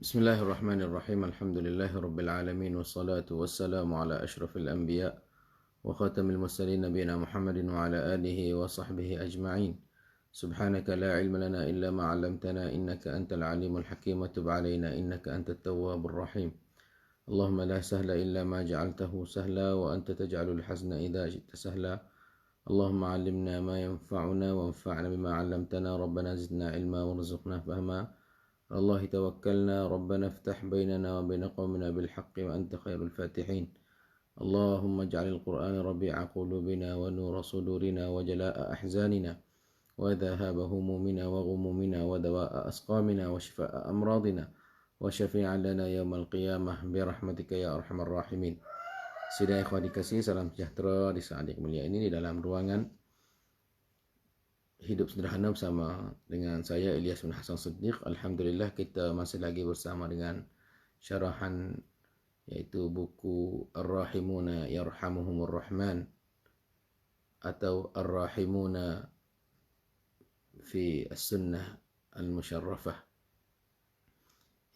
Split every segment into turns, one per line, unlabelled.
Bismillahirrahmanirrahim. Alhamdulillahi rabbil alamin wassalatu wassalamu ala asyrafil anbiya wa khatamil mursalin nabiyina Muhammadin wa ala alihi wa sahbihi ajma'in. Subhanaka la ilma lana illa ma 'allamtana innaka antal alimul hakim wa tub 'alaina innaka antat tawwabur rahim. Allahumma la sahla illa ma ja'altahu sahla wa anta taj'alul hazna idza ji'ta sahla. Allahumma 'allimna ma yanfa'una wanfa'na bima 'allamtana rabbana zidna ilma warzuqna fahma. الله توكلنا ربنا افتح بيننا وبين قومنا بالحق وأنت خير الفاتحين. اللهم اجعل القرآن ربيع قلوبنا ونور صدورنا وجلاء أحزاننا وذهاب همومنا وغمومنا ودواء أسقامنا وشفاء أمراضنا وشفيعا لنا يوم القيامة برحمتك يا أرحم الراحمين. Sidang ikhwan dikasih, salam sejahtera di saat yang mulia ini di dalam ruangan Hidup Sederhana bersama dengan saya Ilyas bin Hasan Siddiq. Alhamdulillah kita masih lagi bersama dengan syarahan iaitu buku Ar-Rahimuna Yarhamuhumur Rahman atau Ar-Rahimuna fi As-Sunnah Al-Musharrafah,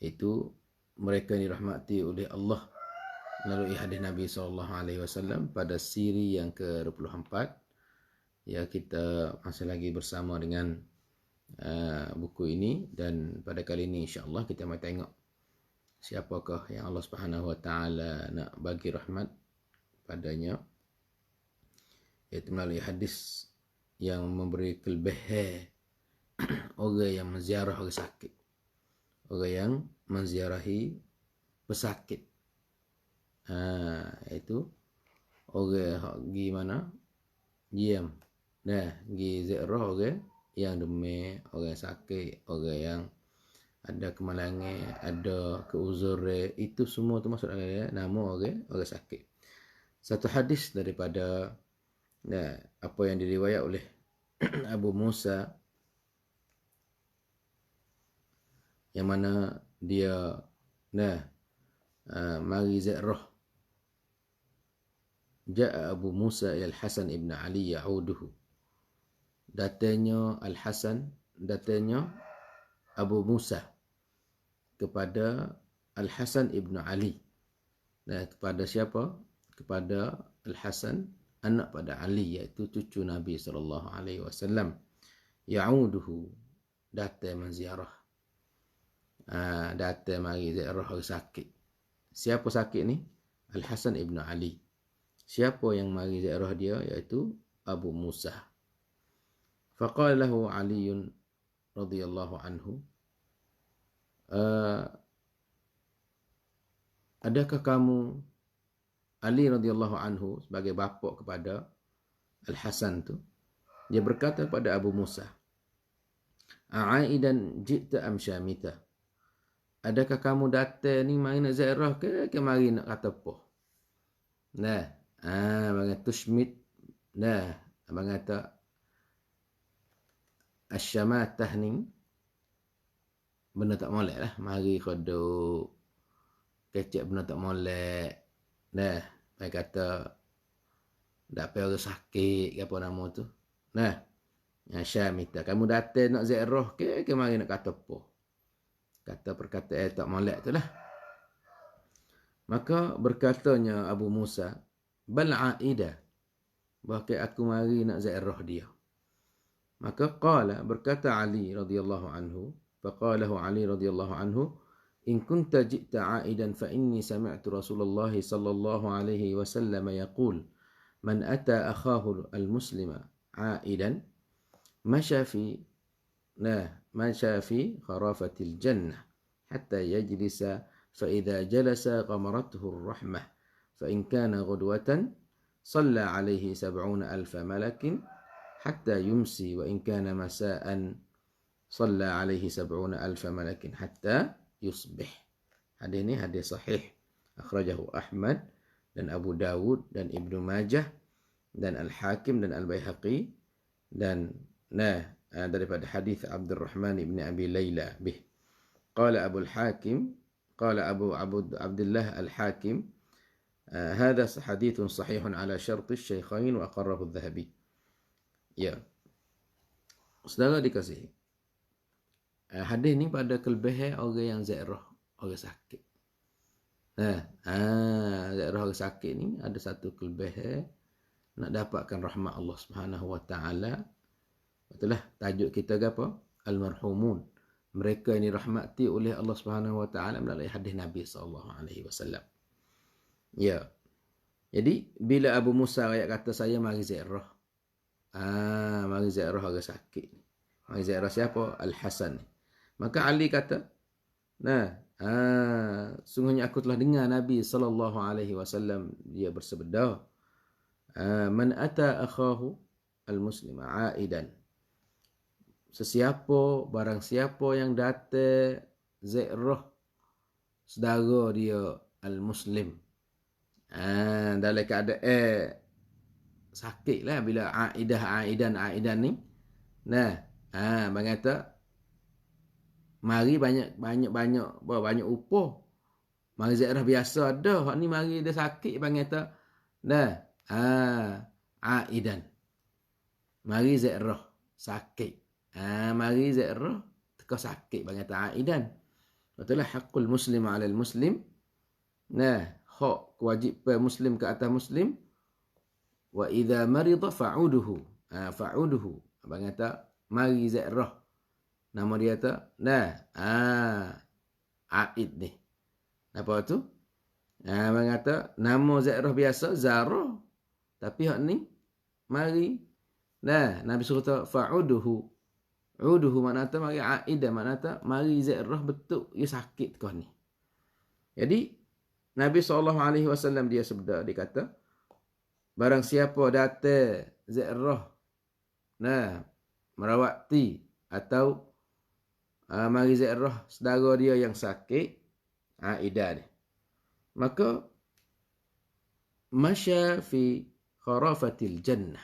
itu mereka yang dirahmati oleh Allah melalui hadis Nabi SAW pada siri yang ke-24. Ya, kita masih lagi bersama dengan buku ini, dan pada kali ini insya-Allah kita mau tengok siapakah yang Allah Subhanahu Wa Taala nak bagi rahmat padanya, iaitu melalui hadis yang memberi kelebihan orang yang menziarah orang sakit, orang yang menziarahi pesakit. Itu orang gimana diam. Nah, ziarah orang yang demam, orang sakit, orang yang ada kemalangan, ada keuzuran, itu semua tu masuk dalam nama orang sakit. Satu hadis daripada apa yang diriwayat oleh Abu Musa, yang mana dia mari ziarah. Ja'a Abu Musa ila Al-Hasan ibn Ali ya'uduhu. Datanya Al-Hasan, datanya Abu Musa kepada Al-Hasan ibn Ali. Kepada siapa? Kepada Al-Hasan, anak pada Ali, iaitu cucu Nabi SAW. Ya'uduhu, datang menziarah. Datang mari ziarah orang sakit. Siapa sakit ni? Al-Hasan ibn Ali. Siapa yang mari ziarah dia? Iaitu Abu Musa. Faqala lahu Ali radhiyallahu anhu, adakah kamu, Ali radhiyallahu anhu sebagai bapa kepada Al-Hasan tu, dia berkata kepada Abu Musa, a'aidan ji'ta am syamita, adakah kamu datang ni mari nak ziarah ke mari nak kata apa? Abang tushmit. Abang kata asyamatah ni benda tak molek lah. Mari kodok kecek benda tak molek. Abang kata tak apa orang sakit ke apa nama tu. Syamita, kamu datang nak ziarah ke mari nak kata apa? Kata perkataan tak molek tu lah. Maka berkatanya Abu Musa, bal aida, bahkan aku mari nak ziarah dia. Maka qala, berkata Ali radhiyallahu anhu, faqalahu Ali radhiyallahu anhu, in kunta ji'ta aidan fa inni sami'tu Rasulullah sallallahu alaihi wasallam yaqul, man ata akhahu al-muslima aidan masha fi kharafatil jannah hatta yajlisa fa idza jalasa qamarathu ar-rahmah fa in kana ghudwatan صلى عليه 70,000 ملك حتى يمسي وإن كان مساء صلى عليه 70,000 ملك حتى يصبح. Hadis ini hadis sahih, akhrajahu Ahmad dan Abu Dawud dan Ibnu Majah dan Al-Hakim dan Al-Baihaqi, dan daripada hadis Abdurrahman ibn Abi Layla bih. Qala Abu Al-Hakim, qala Abu Abdullah Al-Hakim, هذا حديث صحيح على شرط الشيخين وأقره الذهبي. Ya, saudara dikasihi, hadis ni pada kelebihan orang yang ziarah orang sakit. Ziarah orang sakit ni ada satu kelebihan nak dapatkan rahmat Allah Subhanahu Wa Taala. Itulah tajuk kita apa? Al-marhumun. Mereka ini rahmati oleh Allah Subhanahu Wa Taala melalui hadis Nabi sallallahu alaihi wasallam. Ya. Jadi bila Abu Musa ayat kata saya mari ziarah. Mari ziarah orang sakit. Mari ziarah siapa? Al-Hasan. Maka Ali kata, sungguhnya aku telah dengar Nabi sallallahu alaihi wasallam dia bersabda, man ata akhahu al-muslima aidan. Barang siapa yang datang ziarah saudara dia al-muslim. Dalam keadaan sakit lah bila aidan ni. Bang kata mari banyak upah. Mari ziarah biasa ada, hak ni mari dia sakit bang kata. Aidan. Mari ziarah sakit. Mari ziarah teka sakit bang kata aidan. Betul lah haqqul muslim 'alal muslim. Hak kewajipan muslim ke atas muslim. Wa idza marida fa'uduhu. Fa'uduhu. Abang kata mari ziarah. Nama dia tu Aid ni. Apa tu? Abang kata nama ziarah biasa Zarah. Tapi hak ni mari. Nabi suruh tu fa'uduhu. Uduhu makna tu mari Aid makna tu mari ziarah betul ia sakit kau ni. Jadi Nabi SAW dia sabda, dia kata, barang siapa datang ziarah, merawati atau mari ziarah saudara dia yang sakit, aidah ni. Maka masya fi kharafatil jannah.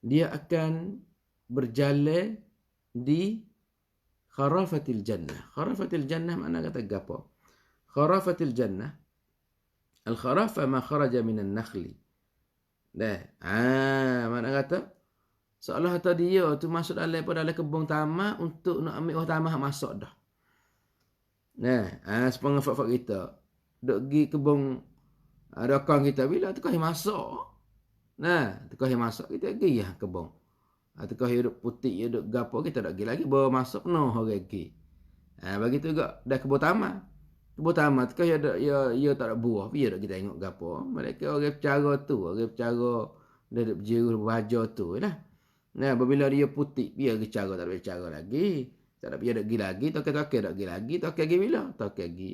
Dia akan berjalan di kharafatil jannah. Kharafatil jannah makna kata gapo? Kharafatil jannah. Al-kharafa ma kharaja minan nakhli. Mana kata seolah kata dia tu masuk dalam kebun tamak untuk nak ambil buah tamak masuk dah. Sepengah fak kita duk pergi kebun dokong kita bila tukar masuk. Tukar masuk kita pergi ya kebun. Tukar hidup putih hidup gapo kita tak pergi lagi bawa masuk penuh orang pergi. Begitu juga dah kebun tamak. Kebun tamat ke ia tak ada buah, biar kita tengok gapo. Mereka orang bercara tu, orang bercara dia berjeru bahagia tu lah. Apabila dia putih, biar bercara tak ada bercara lagi. Tak ada biar pergi lagi, toke-toke tak pergi lagi, toke pergi bila? Toke pergi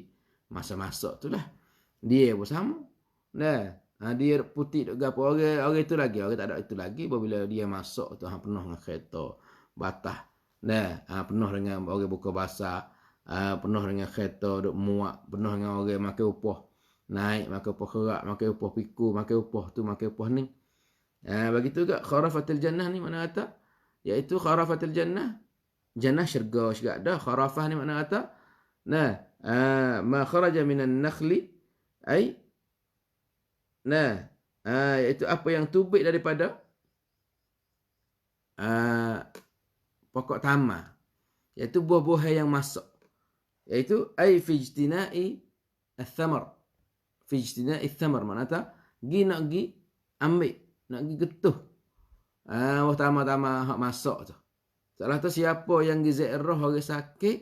masa-masa tu lah. Dia pun sama. Dia putih tak gapo orang itu lagi, orang tak ada itu lagi. Apabila dia masuk tu penuh dengan kereta, batah. Penuh dengan orang buka basah. Penuh dengan kereta duk muak, penuh dengan orang makan upah naik, makan upah kerak, makan upah piku, makan upah tu, makan upah ni. Begitu juga kharafatil jannah ni mana kata? Iaitu kharafatil jannah, jannah syurga ada. Kharafah ni mana kata? Ma kharaja minan nakhli ai iaitu apa yang tubik daripada pokok tamar, iaitu buah-buahan yang masuk. Iaitu ai fi ijtina'i al-thamar. Fi ijtina'i al-thamar maknanya nak gi ambil, nak gi getuh. Tama-tama hak masuk tu. Salah tu siapa yang gi ziarah orang sakit,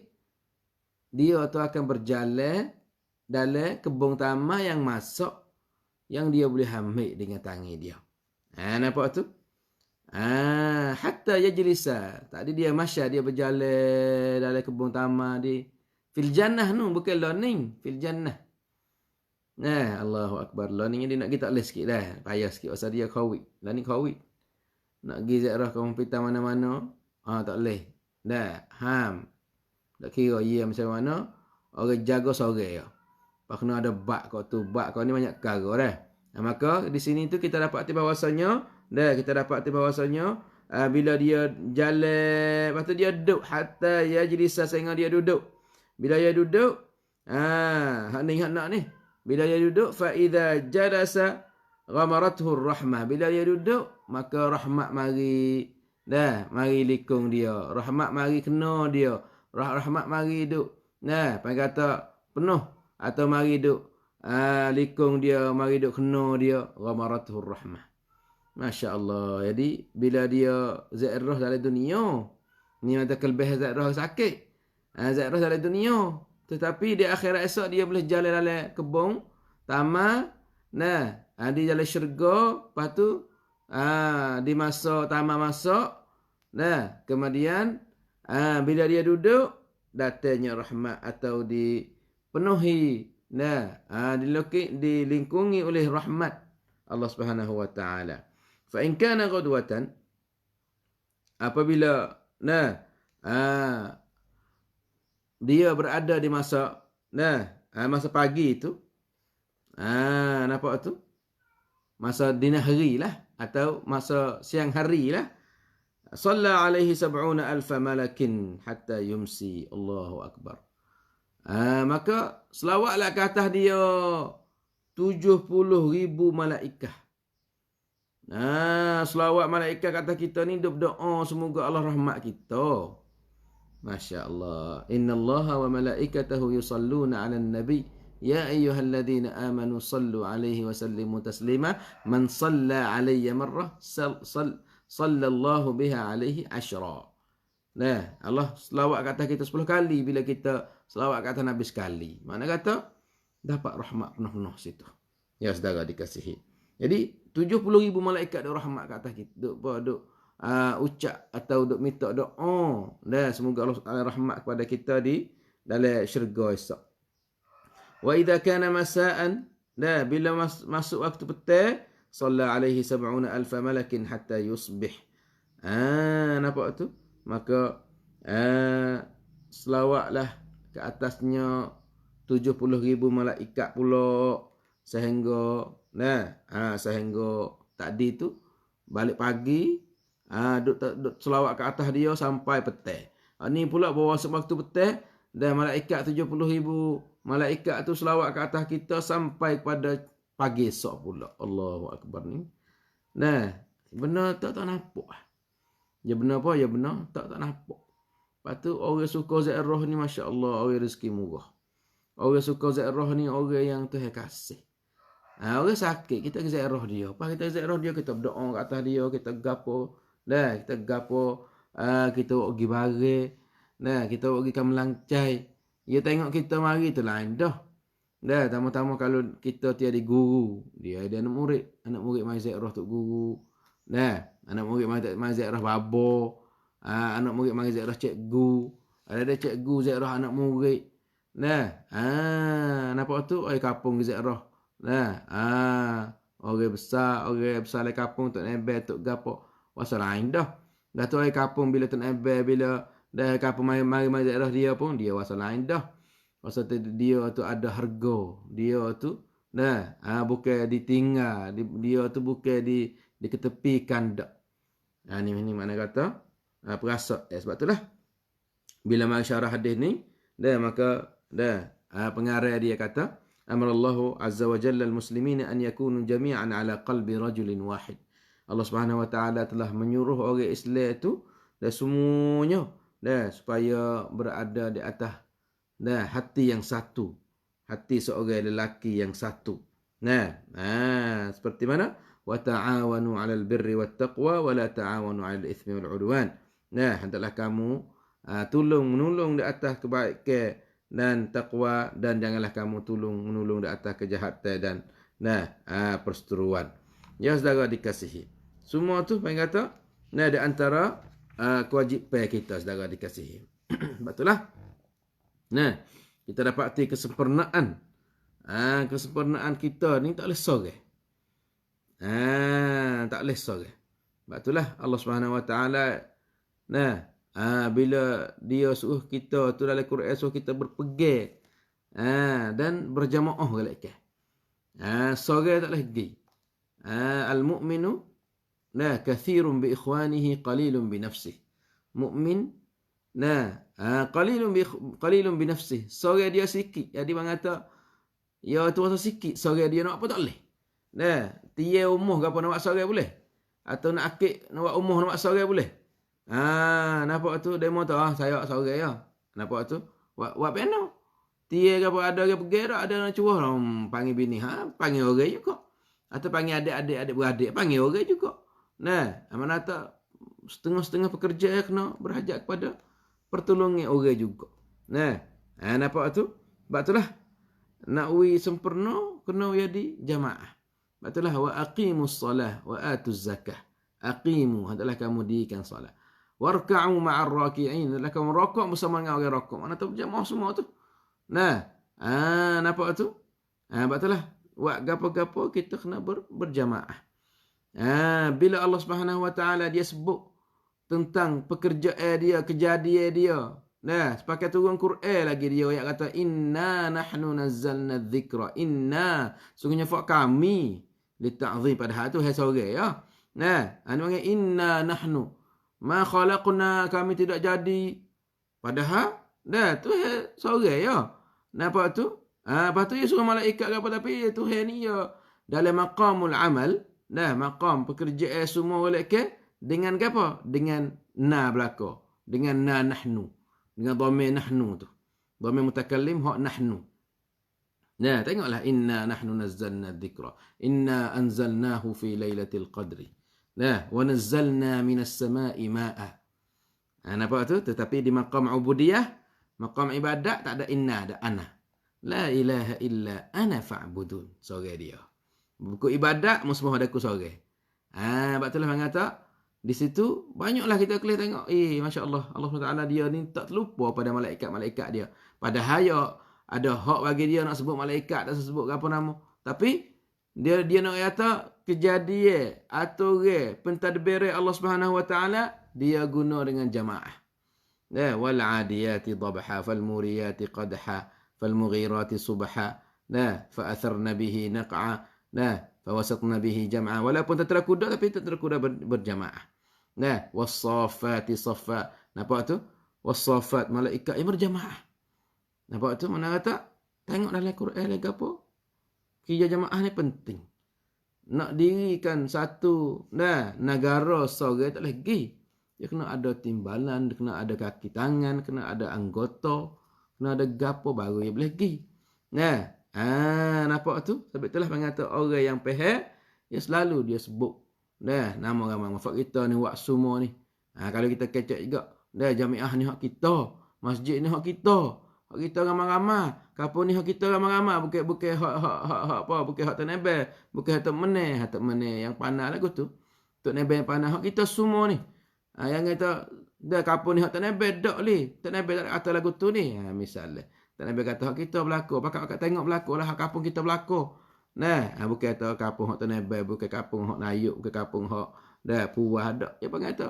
dia tu akan berjalan dalam kebun tamak yang masuk yang dia boleh ambil dengan tangan dia. Nampak tu? Hatta yajlisa. Tadi dia masya, dia berjalan dalam kebun tamak di fil jannah nu, bukan learning. Fil jannah. Allahu Akbar. Learning ni nak kita les sikit dah. Payah sikit pasal dia COVID. Learning COVID. Nak pergi ziarah komputer mana-mana. Tak boleh. Tak kira ia macam mana. Orang jaga sore ya. Pak kena ada bak kau tu. Bak kau ni banyak perkara dah. Maka di sini tu kita dapat bahawasanya. Bila dia jalan. Lepas tu dia duduk. Hatta yajlisa sehingga dia duduk. Bila dia duduk, hak nak ni. Bila dia duduk, fa idza jalasa ghamarathu rahmah. Bila dia duduk, maka rahmat mari mari likung dia. Rahmat mari kena dia. Rahmat mari duk Nah, panggil kata penuh atau mari duk likung dia, mari duk kena dia, ghamaratul rahmah. Masya Allah. Jadi bila dia zat roh dalam dunia, ni ada kelebihan zat roh sakit. Zat roh dalam dunia. Tetapi di akhirat esok dia boleh jalan dalam kebun, taman, nah, di jalan syurga, lepas tu di masa taman masuk, nah, kemudian bila dia duduk, datanya rahmat atau dipenuhi, nah, dilingkungi oleh rahmat Allah Subhanahu wa taala. Fa in kana ghadwatan, apabila dia berada di masa masa pagi itu, nampak tu? Masa dini hari lah atau masa siang hari lah. Salla alaihi sab'una alfa malakin hatta yumsi. Allahu akbar. Maka selawatlah ke atas dia 70,000 malaikah. Selawat malaikat kata kita ni berdoa semoga Allah rahmat kita. Masya Allah. Inna Allah wa malaikatahu yusalluna ala nabi. Ya ayyuhalladzina amanu sallu alaihi wa sallimu taslima. Man salla alaiya marrah sallallahu biha alaihi ashra. Nah, Allah selawat kata kita 10 kali bila kita selawat kata Nabi sekali. Mana kata dapat rahmat penuh-penuh situ. Ya saudara dikasihi. Jadi 70,000 malaikat duk rahmat kat atas kita. Duk ucap atau duk minta doa. Dan semoga Allah rahmat kepada kita di dalam syurga esok. Wa idza kana masaan, bila masuk waktu petang, salla alaihi sab'una alfa malakin hatta yusbih. Nampak tu? Maka selawatlah ke atasnya 70,000 malaikat pula sehingga sehingga tadi tu balik pagi duk selawat ke atas dia sampai petang. Ni pula bawa waktu petang dan malaikat 70,000 malaikat tu selawat ke atas kita sampai pada pagi esok pula. Allahu akbar ni. Benar tak nampak. Ya benar apa? Ya benar tak nampak. Lepas tu orang suka zat roh ni masya-Allah, orang rezeki murah. Orang suka zat roh ni orang yang Tuhan kasih. Orang sakit, kita ke zat roh dia. Pas kita zat roh dia, kita berdoa kat atas dia, kita gapo. Kita gapo, kita pergi bareng. Kita pergi ke melancai. Dia tengok kita mari tu lain dah. Tama-tama kalau kita tiada guru, dia ada anak murid mai zat roh tu guru. Anak murid mai zat roh babo. Anak murid mai zat roh cikgu. Ada cikgu zat roh anak murid. Nampak tu ai kampung zat roh. Orang besar le kampung tok nebel tok gapo. Pasal lain dah. Dah tu ai kampung bila tok nebel bila dah kampung mari zat roh dia pun dia pasal lain dah. Pasal dia tu ada harga. Dia tu bukan ditinggal, dia tu bukan diketepikan dak. Ni mana kata perasa. Sebab itulah bila mari syarah hadis ni maka pengarang dia kata amarallahu azza wa jalla al-muslimina an yakunu jami'an ala qalbi rajulin wahid. Allah Subhanahu wa taala telah menyuruh orang Islam tu dan semuanya supaya berada di atas hati yang satu, hati seorang lelaki yang satu. Seperti mana? Wa ta'awanu 'alal birri wat taqwa wa la ta'awanu 'alal itsmi wal 'udwan. Hendaklah kamu menolong di atas kebaikan dan takwa, dan janganlah kamu menolong di atas kejahatan dan perseteruan. Ya saudara dikasihi. Semua tu pengen kata di antara kewajipan kita saudara dikasihi. Betullah. Kita dapati kesempurnaan. Kesempurnaan kita ni tak boleh sorang. Tak boleh sorang. Betullah Allah Subhanahu wa taala bila dia suruh kita tu dalam Quran suruh kita berpegang dan berjamaah galakkan. Sorang tak boleh pergi. Al-mu'minu kathirun bi ikhwanihi qalilun bi nafsihi. Mukmin qalilun bi nafsihi. Sorang dia sikit. Jadi orang kata ya tu rasa sikit sorang dia nak apa tak boleh. Tiya umuh ke apa nak buat sorang boleh? Atau nak akik nak buat umuh nak buat sorang boleh? Nampak tu demo tu saya sorang ya. Nampak tu buat piano. Dia ke apa ada ke pergi dak ada nak cuah panggil bini panggil orang juga. Atau panggil adik-adik beradik panggil orang juga. Nah, mana tak setengah-setengah pekerja kena berhajat kepada pertolongan orang juga. Nah, nampak tu? Sebab itulah nak sempurna kena jadi jamaah. Sebab itulah wa aqimus salah wa atuz zakah. Aqimu adalah kamu dirikan salat. Warka'u ma'ar raki'in adalah kamu rokok bersama dengan orang rokok. Mana tu berjamaah semua tu. Nah, nampak tu? Sebab itulah buat gapo-gapo kita kena berjamaah. Bila Allah Subhanahu Wa Taala dia sebut tentang pekerjaan dia, kejadian dia. Nah, sepakat turun Quran lagi dia ayat kata inna nahnu nazzalna dzikra. Inna sungguhnya fak kami lita'zim padahal tu hai sore ya. Nah, anu panggil inna nahnu ma khalaqna kami tidak jadi. Padahal dah tu hai sore ya. Nampak tu? Lepas tu dia suruh malaikat ke apa tapi Tuhan ni ya dalam maqamul amal. Nah, maqam pekerjaan semua malaikat dengan apa? Dengan na belaka. Dengan na nahnu. Dengan dhamir nahnu tu. Dhamir mutakallim hak nahnu. Nah, tengoklah inna nahnu nazzalna dzikra. Inna anzalnahu fi lailatul qadri. Nah, wa nazzalna minas sama'i ma'a. Nampak tu? Tetapi di maqam ubudiyah, maqam ibadat tak ada inna, ada ana. La ilaha illa ana fa'budun. Sore dia. Buku ibadat musbah ada ku sore. Sebab itulah orang kata di situ banyaklah kita boleh tengok Masya Allah Allah SWT dia ni tak terlupa pada malaikat-malaikat dia. Padahal ya ada hak bagi dia nak sebut malaikat tak sebut apa nama. Tapi dia nak kata kejadian atau pentadbir Allah Subhanahu Wa Taala dia guna dengan jamaah. Wal adiyati dhabha fal muriyati qadha fal mughirati subha. Fa atharna bihi naq'a. Fa wasatna bihi jam'a. Walaupun tentera kuda tapi tentera kuda berjamaah. Was-saffati saffa. Nampak tu? Was-saffat malaikat yang berjamaah. Nampak tu? Mana kata? Tengok dalam Quran lagi apa? Kerja jamaah ni penting. Nak dirikan satu negara sore tak lagi. Dia kena ada timbalan, dia kena ada kaki tangan, kena ada anggota, kena ada gapo baru dia boleh pergi. Nampak tu? Sebab itulah mengata orang yang faham, dia selalu dia sebut nama ramai mafak kita ni buat semua ni. Kalau kita kecek juga, jamiah ni hak kita, masjid ni hak kita. Hak kita ramai-ramai. Kapur ni hak kita ramai-ramai, bukan hak apa, bukan hak Tanebe, bukan hak Tok Meneh yang panah lagu tu. Tok Nebe yang panah hak kita semua ni. Yang kata kapur ni hak Tanebe dak li. Tok Nebe tak kata lagu tu ni. Misalnya Tok Nebe kata hak kita berlaku, pakak tengok berlaku lah hak kapur kita berlaku. Bukan kata kapung hak Tanebe, bukan kapung hak Nayuk, bukan kapung hak Puah dak. Dia panggil kata.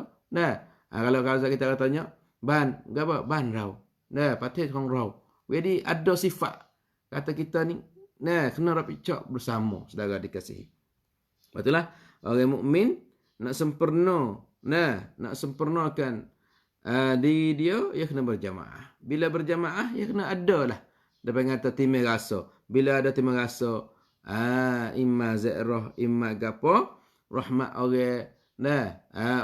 Kalau kita katanya ban, apa? Ban rau. Patih kong rau. Jadi ada sifat kata kita ni kena rapi cak bersama saudara dikasihi. Itulah orang mukmin nak sempurna, nak sempurnakan diri dia kena berjamaah. Bila berjamaah ia kena ada lah. Dia panggil kata timai rasa. Bila ada timai rasa imma zairah imma gapo rahmat orang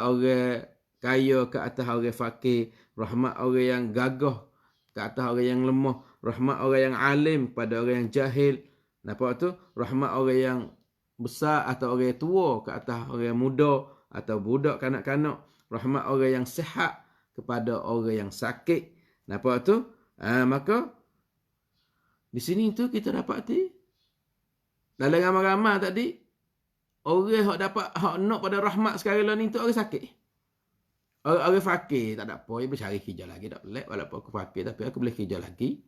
orang kaya ke atas orang fakir, rahmat orang yang gagah ke atas orang yang lemah, rahmat orang yang alim pada orang yang jahil. Nampak tu? Rahmat orang yang besar atau orang yang tua ke atas orang yang muda atau budak kanak-kanak, rahmat orang yang sihat kepada orang yang sakit. Nampak tu? Maka di sini tu kita dapati dalam ramai-ramai tadi orang hak dapat hak nak pada rahmat sekarang ni tu orang sakit. Orang fakir tak ada apa, dia boleh cari kerja lagi tak pelik. Walaupun aku fakir tapi aku boleh kerja lagi.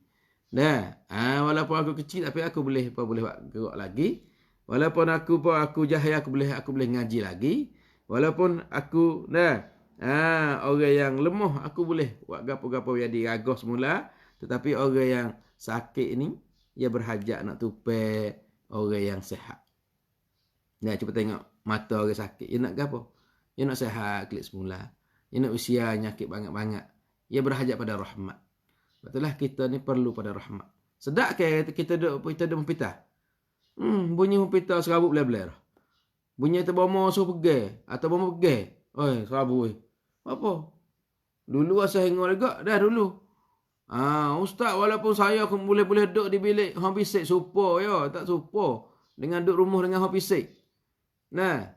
Walaupun aku kecil tapi aku boleh buat gerak lagi. Walaupun aku jahil aku boleh ngaji lagi. Walaupun aku orang yang lemah aku boleh buat gapo-gapo jadi gagah semula. Tetapi orang yang sakit ni dia berhajat nak tupai orang yang sihat. Cuba tengok mata orang sakit. Dia nak gapo? Dia nak sihat klik semula. Dia nak usia nyakit banget-banget. Dia berhajat pada rahmat. Betullah kita ni perlu pada rahmat. Sedap ke kita duduk mempitah? Bunyi mempitah serabut belah-belah. Bunyi terbomo suruh pergi. Atau bomo pergi. Oi, serabut. Apa? Dulu asal hengok lega. Dah dulu. Ustaz, walaupun saya boleh duduk di bilik hang bisik supo ya, tak supo dengan duduk rumah dengan hang bisik. Nah,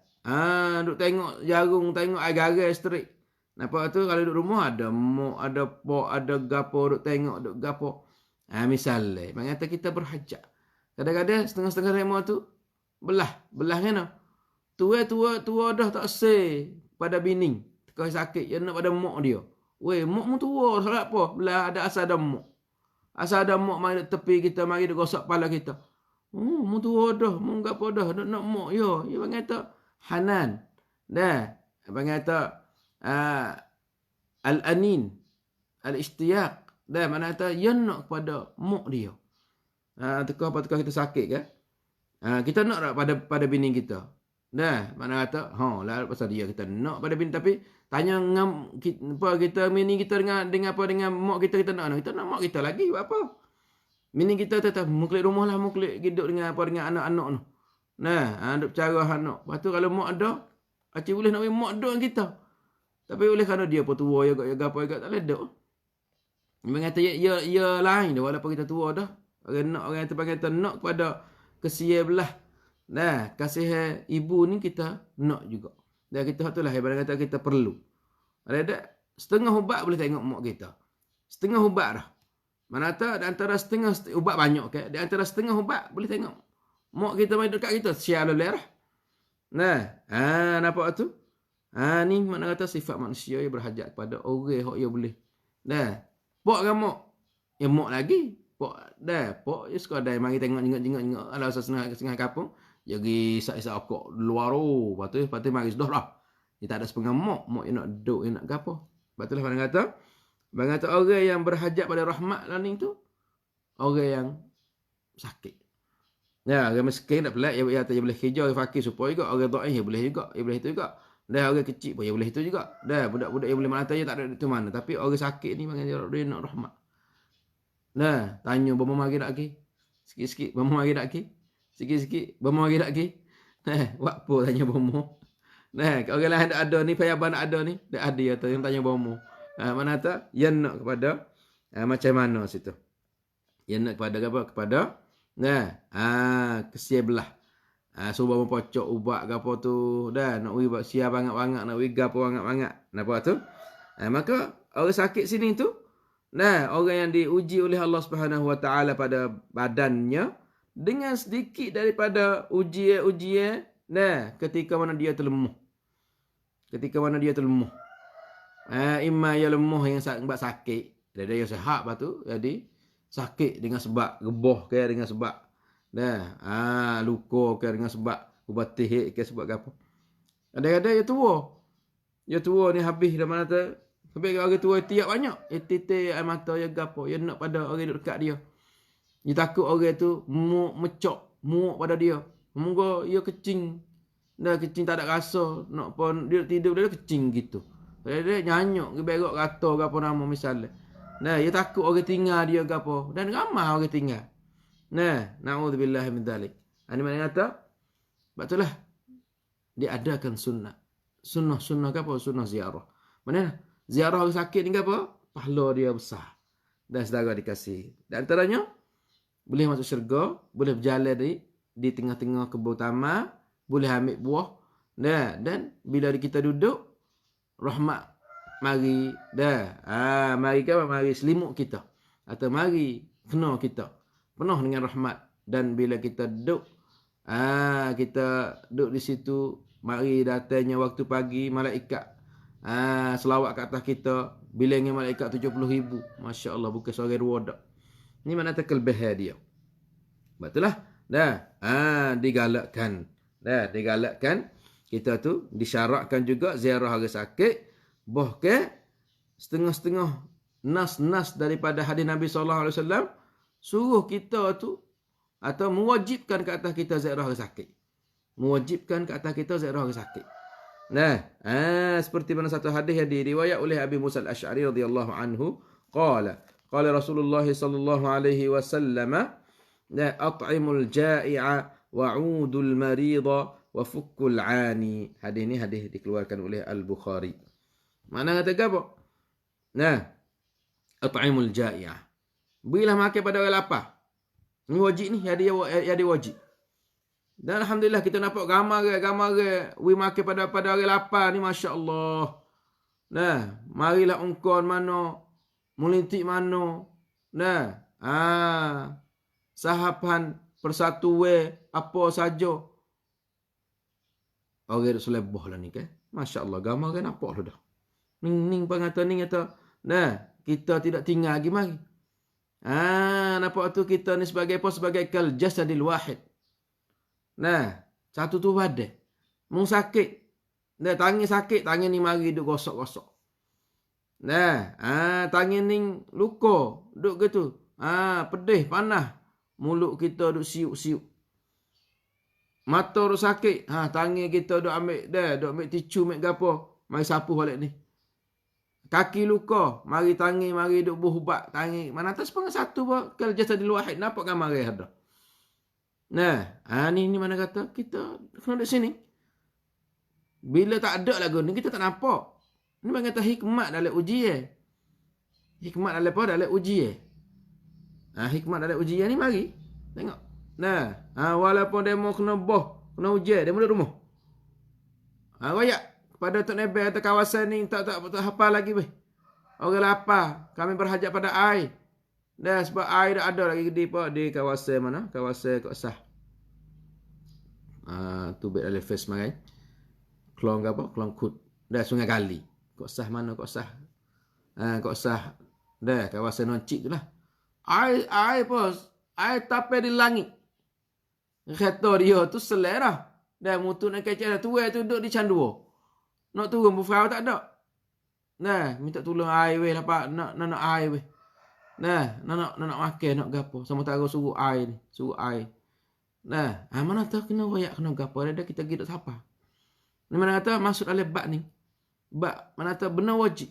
duduk tengok jagung, tengok air-air street. Nampak tu kalau duduk rumah ada mok, ada pok, ada gapo, duduk tengok, duduk gapo. Misalnya, mengata kita berhajat. Kadang-kadang setengah-setengah remah tu belah kan? Tua dah tak say pada bining. Kau sakit, dia nak pada mok dia. Weh, mok mu tua, salah apa? Belah ada asal ada mok. Asal ada mok mari tepi kita, mari dia gosok kepala kita. Mu tua dah, mu gapo dah, nak mok yo. Dia mengata Hanan. Dah, mengata al-anin, al-ishtiyaq. Dah, mana kata dia nak kepada mok dia. Tukar kita sakit ke? Kita nak tak pada bini kita. Dah, mana kata, lah pasal dia kita nak pada bini, tapi tanya ngam kita bini kita dengan mak kita nak mak kita lagi buat apa? Bini kita tetap muklik rumah lah, muklik hidup dengan anak-anak tu. Nah, duk cara anak. Lepas tu kalau mak ada, acik boleh nak bagi mak duk dengan kita. Tapi oleh kerana dia pun tua ya gapo tak boleh duk. Memang kata ya lain dah walaupun kita tua dah. Orang kata nak kepada kesia belah. Nah, kasih ibu ni kita nak juga. Dan kita tu lah hebat kata kita perlu. Ada setengah ubat boleh tengok mak kita. Setengah ubat dah. Mana tahu antara setengah ubat banyak ke? Di antara setengah ubat boleh tengok mak kita main dekat kita sial lerah. Nah, nampak tu? Ni mana kata sifat manusia yang berhajat kepada orang hok ia boleh. Nah, pok kan mak. Ya mak lagi. Pok ya sekadar mari tengok jengok ala setengah kampung. Jadi isak-isak okok luar tu. Lepas tu mari sudah lah. Dia tak ada sepengah mak yang nak duduk, yang nak gapo. Lepas tu lah Bang kata orang yang berhajat pada rahmat lah ni tu, orang yang sakit. Ya, orang miskin tak pelik, dia boleh kerja, fakir supaya juga. Orang dhaif dia boleh juga, dia boleh itu juga. Dah orang kecil pun dia boleh itu juga. Dah budak-budak dia boleh melata je tak ada itu mana. Tapi orang sakit ni bang dia nak rahmat. Nah, tanya berapa mari nak pergi? Sikit-sikit berapa mari nak pergi? Sikit-sikit berapa mari nak pergi? Buat apa tanya berapa? Nah, orang lain ada ni, payah nak ada ni, dak ada atau yang tanya berapa? Mana tak? Yang nak kepada macam mana situ? Yang nak kepada apa? Kepada kesia belah. Suruh pocok ubat gapo tu. Dah nak wi buat sia bangat-bangat, nak wi gapo bangat-bangat. Nampak tu? Maka orang sakit sini tu, orang yang diuji oleh Allah Subhanahu Wa Taala pada badannya dengan sedikit daripada ujian, ketika mana dia terlemuh. Ketika mana dia terlemuh. Imma ya lemah yang sebab sakit, dia sihat lepas tu jadi sakit dengan sebab geboh ke dengan sebab luka ke dengan sebab ubat tihik ke sebab apa. Ada-ada ya tua ni habis dah mana tu. Habis orang tua tiap banyak, titik air mata ya gapo, ya nak pada orang dekat dia. Dia takut orang tu muak pada dia. Moga ia kecing. Kecing tak ada rasa, nak pun dia tidur dia kecing gitu. Dia nyanyuk ke berok rata ke apa nama misalnya. Dia takut orang tinggal dia ke apa. Dan ramai orang tinggal. Na'udzubillah min dzalik. Ini mana kata? Sebab itulah dia adakan sunnah. Sunnah ke apa? Sunnah ziarah. Mana? Ziarah orang sakit ni ke apa? Pahala dia besar. Dan saudara dikasih. Dan antaranya, boleh masuk syurga, boleh berjalan di tengah-tengah kebun taman, boleh ambil buah. Dan bila kita duduk, rahmat mari mari selimut kita atau mari kena kita penuh dengan rahmat. Dan bila kita duduk di situ, mari datangnya waktu pagi malaikat selawat ke atas kita, bilangnya malaikat 70,000. Masya-Allah, bukan seorang dua dak. Ini mana kelebihan dia. Betul lah. Digalakkan kita tu disyaratkan juga ziarah orang sakit. Bahkan setengah-setengah nas daripada hadis Nabi SAW suruh kita tu atau mewajibkan ke atas kita ziarah orang sakit. Mewajibkan ke atas kita ziarah orang sakit. Seperti mana satu hadis yang diriwayat oleh Abi Musa al-Asy'ari radhiyallahu anhu, qala Rasulullah sallallahu alaihi wasallam, at'imul ja'i'a wa'udul marida wa fukkul 'ani. Hadis ni hadis dikeluarkan oleh Al-Bukhari. Mana kata apa? At'imul ja'i'ah. Berilah makan pada orang lapar. Ini wajib ni, yang dia wajib. Dan alhamdulillah kita nampak gambar we makan pada orang lapar ni, masya-Allah. Nah, marilah ungkon mano, mulintik mano. Nah, sahapan persatu apa saja. Orang seleboh lah ni kan. Masya-Allah, gambar kan nampak lah dah. Ning pengata ni kata, nah, kita tidak tinggal lagi mari. Nampak tu kita ni sebagai apa? Sebagai kal jasadil wahid. Nah, satu tu badan. Mung sakit. Nah, tangan sakit, tangan ni mari duk gosok-gosok. Nah, tangan ni luka, duk gitu. Pedih, panas. Mulut kita duk siuk-siuk. Mata duk sakit. Tangan kita duk ambil tisu, ambil gapo. Mari sapu balik ni. Kaki luka, mari tangan, mari duk berubat tangan. Mana atas setengah satu kal jasadil wahid. Nampak gambar dia ada. Nah, ni mana kata kita kena duduk sini. Bila tak ada lagu ni kita tak nampak. Ni mana kata hikmat dalam ujian. Hikmat dalam apa? Dalam ujian. Hikmat dalam ujian ni mari. Tengok. Nah, walaupun demo kena kena ujian, demo duduk rumah. Royak pada Tok Nebel atau kawasan ni tak hafal lagi weh. Orang lapar, kami berhajat pada air. Dah sebab air dah ada lagi di kawasan mana? Kawasan Kok Sah. Tu bet dalam face marai. Klong apa? Klong Kut. Dah Sungai Kali. Kok Sah mana Kok Sah? Kok Sah. Dah kawasan Noncik tu lah. Air pos. Air tapir di langit. Kata dia tu selera. Dah mutu nak kecil dah tua tu duduk di Candua. Nak turun bufrau tak ada. Nah, minta tolong air weh lah pak. Nak air weh. Nah, nak makan, nak gapo. Sama tak suruh air ni. Suruh air. Nah, mana tahu kena royak kena gapo. Ada kita pergi duk siapa. Ni mana kata maksud alif bak ni. Bak, mana tahu benar wajib.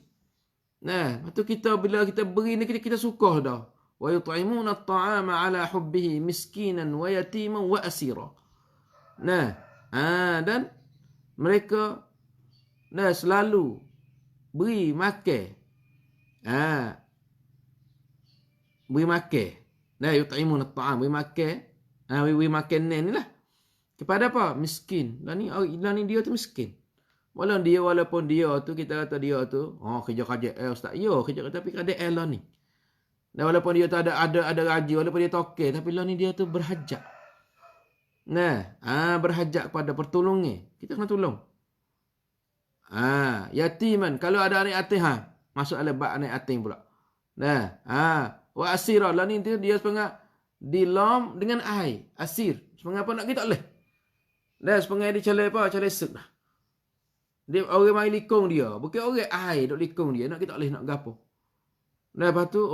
Nah, lepas tu kita bila kita beri ni kita suka dah. Wa yut'imuna at-ta'ama 'ala hubbihi miskinan wa yatiman wa asira. Nah, dan mereka selalu beri makan. Beri makan. Yut'imun at-ta'am, beri makan. Beri makan ni lah. Kepada apa? Miskin. Lah ni dia tu miskin. Walaupun dia tu kita kata dia tu, kerja ustaz. Ya, kerja tapi KDL lah ni. Dan walaupun dia tu ada gaji, walaupun dia tokek, tapi lah ni dia tu berhajat. Berhajat kepada pertolongan. Kita kena tolong. Yatiman. Kalau ada anak yatim, masuk alabak anak yatim pula. Wa asira. Lah ni dia setengah dilam dengan air. Asir. Setengah apa nak kita boleh. Setengah dia calai sek dah. Dia orang main likung dia. Bukan orang air duk likung dia. Nak kita boleh nak gapo. Lepas tu,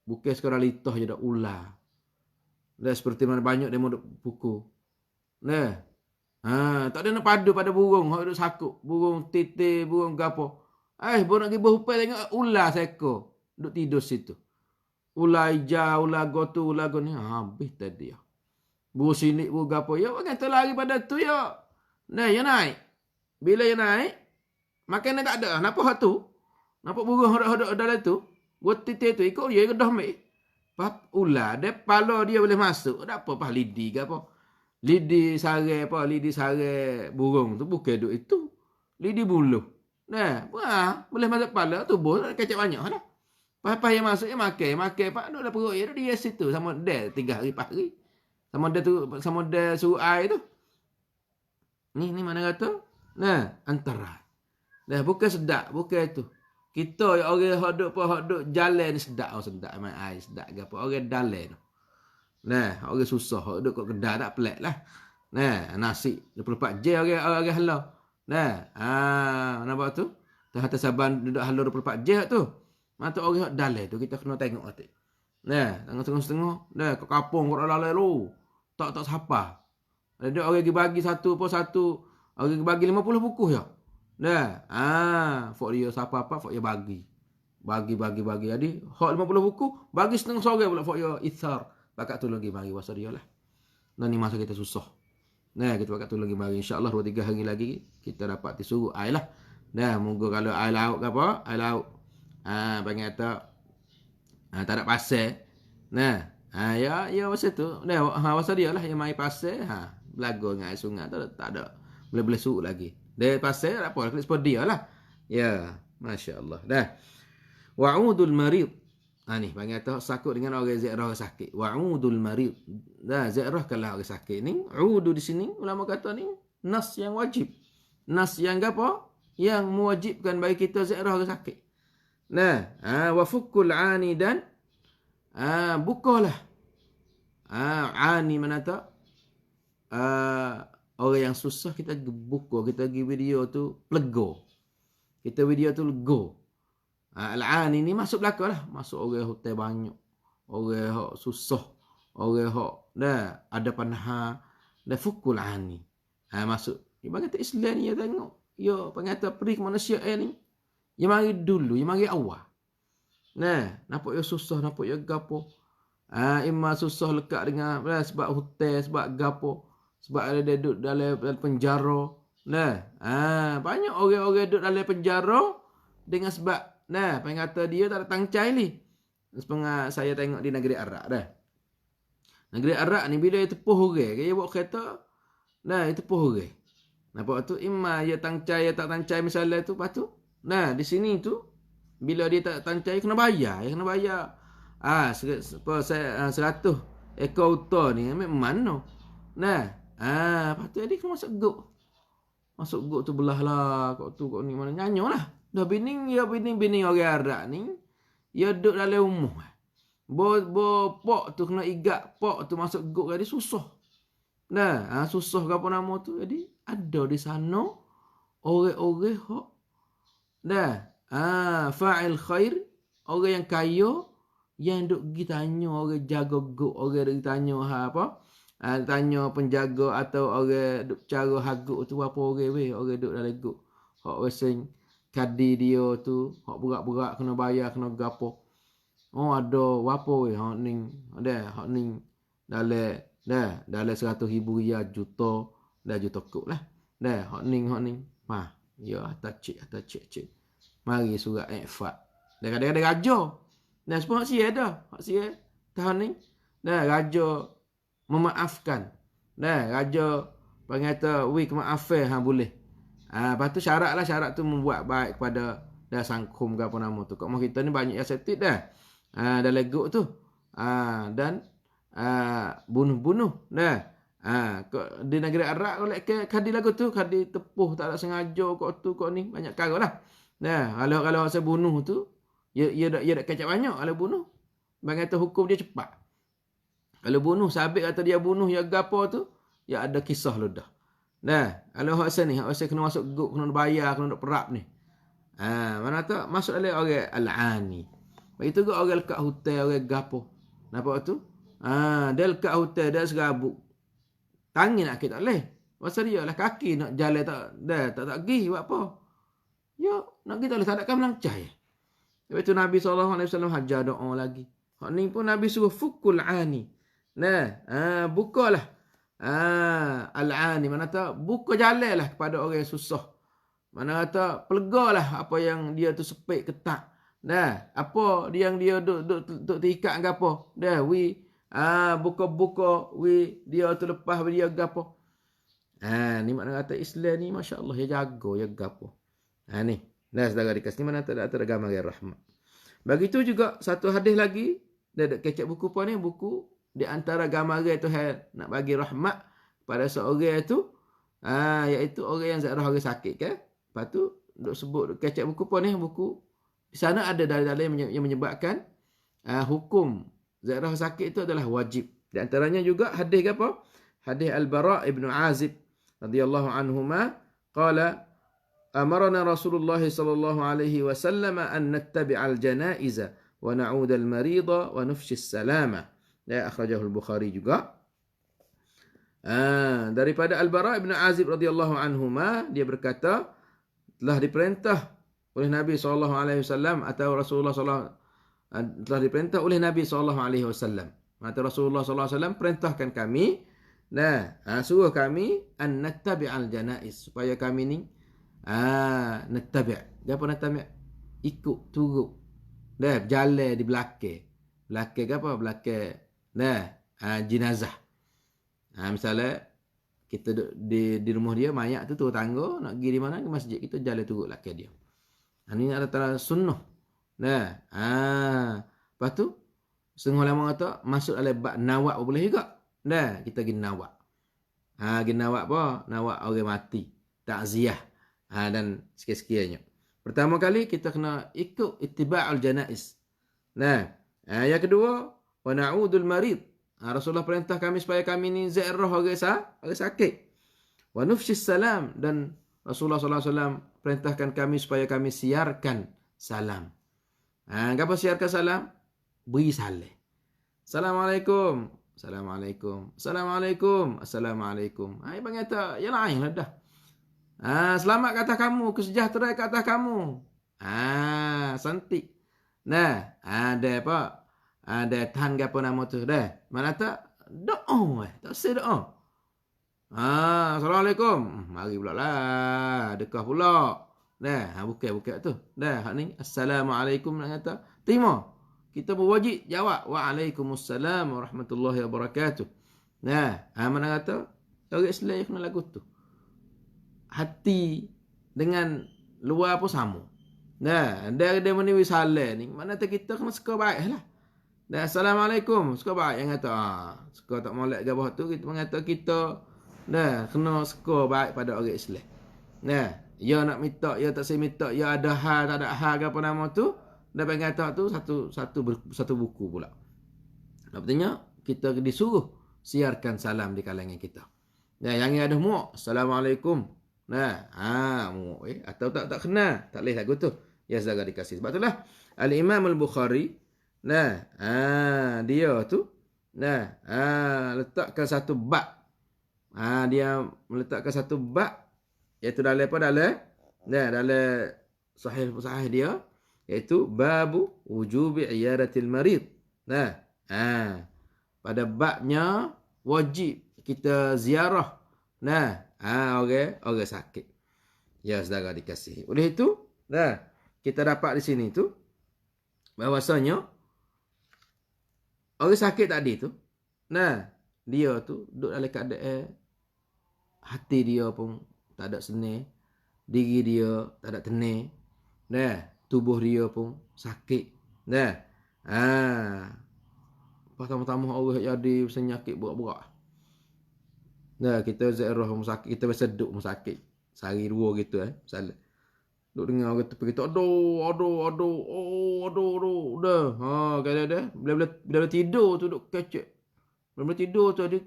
bukan sekarang litah je dah ular. Seperti mana banyak dia mau duk pukul. Tak ada nak padu pada burung. Hak duk sakuk. Burung titik, burung gapo. Burung nak pergi berhupai tengok ular seko. Duk tidur situ. Ular hijau, ular gotu, ular goni. Habis tadi ya. Burung sinik, burung gapo. Ya, orang kata lari pada tu ya. Ya naik. Bila ya naik, makanan tak ada. Nampak hak tu? Nampak burung hodok-hodok dalam tu? Buat titik tu, ikut dia, dah ambil. Ular, dia pala dia boleh masuk. Tak apa, lidi ke apa. Lidi sare burung tu bukan duk itu. Lidi buluh. Boleh masuk kepala tubuh kecap banyak dah. Apa yang masuk dia makan pak duk dalam perut dia situ sama dia 3 hari 4 hari. Sama dia suruh air tu. Ni mana kata? Antara. Bukan sedap, bukan itu. Kita orang hok duk jalan ni sedap main air sedap ke apa. Orang dalan tu. Orang susah hok duk kat kedai tak pelik lah. Nasi 24 jam orang halau. Nampak tu? Atas saban duduk halau 24 jam tu. Mata orang hok dalan tu kita kena tengok hati. Tengok-tengok. Kat kampung kat dalam tu. Tak siapa. Ada orang bagi satu. Orang bagi 50 buku ya. Fok dia siapa apa fok dia bagi. Bagi. Jadi hok 50 buku bagi setengah sore pula fok dia ithar. Bakat tu lagi mari wasa dia lah. Ni masa kita susah. Kita bakat tu lagi mari insya-Allah 2-3 hari lagi kita dapat disuruh air lah. Moga kalau air laut ke apa? Air laut Panggil kata tak ada pasal. Nah, ya masa tu. Masa dia lah yang main pasal. Belaga dengan air sungai tak ada. Boleh suruh lagi. Dia pasal tak apa. Kena sebut dia lah. Ya, Masya Allah. Dah. Wa'udul marid. Ni panggil kata sakut dengan orang ziarah orang sakit. Wa'udul marid. Dah, ziarah kalau orang sakit ni. Udu di sini, ulama kata ni, nas yang wajib. Nas yang apa? Yang mewajibkan bagi kita ziarah orang sakit. Nah, wa fukul ani dan bukalah. Ani mana tak? Orang yang susah kita buka, kita pergi video tu lego. Kita video tu lego. Al-ani ni masuk belakang lah. Masuk orang hotel banyak. Orang hok susah. Orang hok dah ada panah. Dah fukul ani. Masuk. Ibarat kata Islam ni ya tengok. Ya pengata perik manusia ni. Yang mari dulu, yang mari awal. Nah, nampak ya susah, nampak ya gapo. Imma susah lekat dengan sebab hotel, sebab gapo. Sebab ada duduk dalam penjara. Nah, banyak orang-orang duduk dalam penjara dengan sebab pengata dia tak ada tangcai ni. Sepengah saya tengok di negeri Arab dah. Negeri Arab ni bila dia tepuh orang, dia bawa kereta, dia tepuh orang. Nampak tu imma dia tangcai, dia tak tangcai misalnya tu, lepas tu di sini tu bila dia tak tancai kena bayar, kena bayar. 100 ekor unta ni ambil mana? Lepas tu dia kena masuk guk. Masuk guk tu belah lah, kok ni mana nyanyolah. Dah bini orang Arab ni, dia duduk dalam rumah. Pok tu kena igat, pok tu masuk guk dia susah. Susah ke apa nama tu. Jadi ada di sana orang-orang hok fa'il khair, orang yang kaya yang duk pergi tanya orang jaga guk, orang duk tanya tanya penjaga atau orang duk cara haguk tu apa orang duk dalam guk. Hak wesing kadi dia tu, hak berat-berat kena bayar kena gapo. Ada apa hak ning dalam 100,000 riyal juta kok lah. Hak ning. Ya tak cik. Mari surat ifat. Dan kadang-kadang raja. Semua hak sia dah. Hak sia tahun ni. Raja memaafkan. Raja pengata kemaafan boleh. Lepas tu syarat tu membuat baik kepada sangkum ke apa nama tu. Kat kita ni banyak yang setit dah. Dalam guk tu. Dan bunuh-bunuh. Di negeri Arab kadi lagu tu, kadi tepuh tak ada sengaja kok tu kok ni banyak kara lah. Kalau saya bunuh tu, dia dak kecap banyak kalau bunuh. Bang kata hukum dia cepat. Kalau bunuh sabit kata dia bunuh ya gapo tu, ya ada kisah lu dah. Kalau hak ni, hak kena masuk guk, kena bayar, kena duk perap ni. Mana tak masuk dalam orang al-ani. Begitu juga orang lekat hotel, orang gapo. Nampak tu? Dia lekat hotel, dia serabut. Tangan nak kita tak boleh. Pasal dia lah kaki nak jalan tak pergi buat apa? Ya, nak kita boleh tak ada kan melancai. Lepas tu Nabi SAW hajar doa lagi. Hak ni pun Nabi suruh fukul ani. Bukalah. Al-ani. Mana tak buka jalan lah kepada orang yang susah. Mana kata pelegalah apa yang dia tu sepik ketak. Apa yang dia duk terikat ke apa. Buka-buka dia tu lepas dia gapo. Ni makna kata Islam ni masya-Allah ya jaga ya gapo. Ni. Saudara dikasih mana tak ada gambar rahmat. Begitu juga satu hadis lagi, dia ada kecap buku apa ni? Buku di antara gambar tu nak bagi rahmat pada seorang itu, iaitu orang yang ziarah orang sakit kan. Lepas tu duk sebut kecap buku apa ni? Buku di sana ada dalil yang menyebabkan hukum ziarah sakit itu adalah wajib. Di antaranya juga hadis apa? Hadis Al-Bara' ibn Azib radhiyallahu anhuma qala amarna Rasulullah sallallahu alaihi wasallam an nattabi'al janaiza wa na'ud al-marida wa nufshi as-salama. Akhrajahu al-Bukhari juga. Daripada Al-Bara' ibn Azib radhiyallahu anhuma, dia berkata telah diperintah oleh Nabi sallallahu alaihi wasallam atau Rasulullah sallallahu telah diperintah oleh Nabi sallallahu alaihi wasallam. Maka Rasulullah sallallahu alaihi wasallam perintahkan kami, suruh kami an nattabi'al janaiz, supaya kami ni nattabi'. Apa nattabi'? Ikut turut. Dah berjalan di belakang. Belakang apa? Belakang jenazah. Misalnya kita duduk di rumah dia, mayat tu tangga, nak pergi di mana ke masjid, kita jalan turut belakang dia. Ini adalah sunnah. Lepas tu setengah lama kata masuk dalam bab nawak boleh juga. Kita pergi nawak. Pergi nawak apa? Nawak orang mati, takziah. Dan sikit-sikitnya. Pertama kali kita kena ikut ittiba'ul janaiz. Yang kedua, wa na'udul marid. Rasulullah perintah kami supaya kami ni ziarah orang sakit. Wa nufshis salam, dan Rasulullah SAW perintahkan kami supaya kami siarkan salam. Apa siarkan salam? Beri salam. Assalamualaikum. Assalamualaikum. Assalamualaikum. Assalamualaikum. Panggil tak, ya lain lah dah. Selamat kata kamu, kesejahteraan kata kamu. Santik. Ada apa? Ada tahan ke apa nama tu dah. Mana tak? Doa. Tak say doa. Assalamualaikum. Mari pula lah. Dekah pula. Bukan tu. Hak ni. Assalamualaikum nak kata. Terima. Kita berwajib jawab. Waalaikumsalam warahmatullahi wabarakatuh. Mana kata? Orang Islam yang kena lagu tu. Hati dengan luar pun sama. Dia meniwi salah ni. Mana tak kita kena suka baik lah. Assalamualaikum. Suka baik yang kata. Suka tak molek ke bawah tu. Kita mengata kita kena suka baik pada orang Islam. Ya nak minta, ya tak saya minta, ya ada hal, tak ada hal ke apa nama tu. Dia kata tu satu buku pula. Artinya kita disuruh siarkan salam di kalangan kita. Yang ada muak. Assalamualaikum. Atau tak kenal, tak boleh lagu tu. Ya saudara dikasih. Sebab itulah Al-Imam Al-Bukhari dia tu letakkan satu bab. Dia meletakkan satu bab iaitu dalam apa, dalam sahih dia, iaitu babu wujubi iyadatil marid. Pada babnya wajib kita ziarah orang sakit. Ya saudara dikasihi. Oleh itu, kita dapat di sini tu bahwasanya orang sakit tadi tu, dia tu duduk dalam keadaan hati dia pun tak ada senang, diri dia tak ada tenang, tubuh dia pun sakit. Pertama-tama orang jadi penyakit berat-berat. Kita ziarah rumah sakit, kita biasa duduk rumah sakit sehari dua gitu misalnya. Duk dengar orang tepi kita, aduh. Dah. Bila tidur tu duk kecek. Bila tidur tu ada,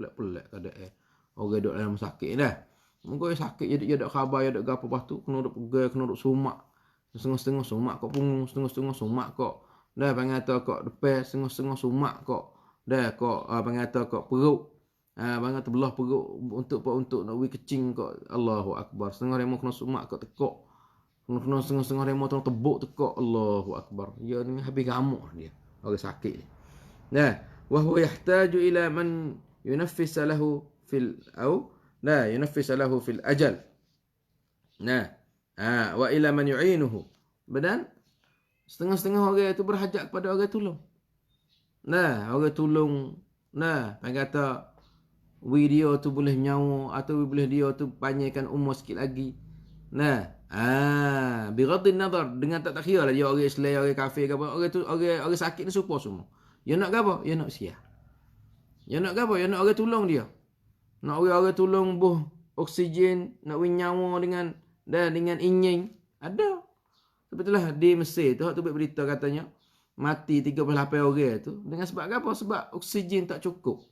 pelik-pelik keadaan. Orang duduk dalam sakit dah. Mungkin sakit jadi ada khabar, ada gapo lepas tu kena duk pegang, kena duk sumak. Setengah-setengah sumak kok punggung, setengah-setengah sumak kok. Panggil kok depan, setengah-setengah sumak kok. Panggil kok perut. Bangat terbelah perut untuk nak wui kecing kok. Allahu akbar. Setengah remo kena sumak kok tekok. Kena setengah remo tu tebuk tekok. Allahu akbar. Ya ni habis gamuk dia. Orang sakit ni. Wa huwa yahtaju ila man yunaffis lahu fil yunaffis lahu fil ajal. Wa ila man yu'inuhu. Badan setengah-setengah orang tu berhajat kepada orang tolong. Orang tolong. Panggil kata video tu boleh nyawa atau boleh dia tu panjangkan umur sikit lagi. Bighaddin nazar, dengan tak kira lah dia orang Islam, orang kafir ke apa, orang tu orang sakit ni serupa semua. Dia nak apa? Dia nak siar. Dia nak apa? Dia nak orang tolong dia. Nak orang tolong buh oksigen, nak nyawa dengan inying. Ada. Sebetulnya di Mesir tu hak tu berita katanya mati 38 orang tu dengan sebab apa? Sebab oksigen tak cukup.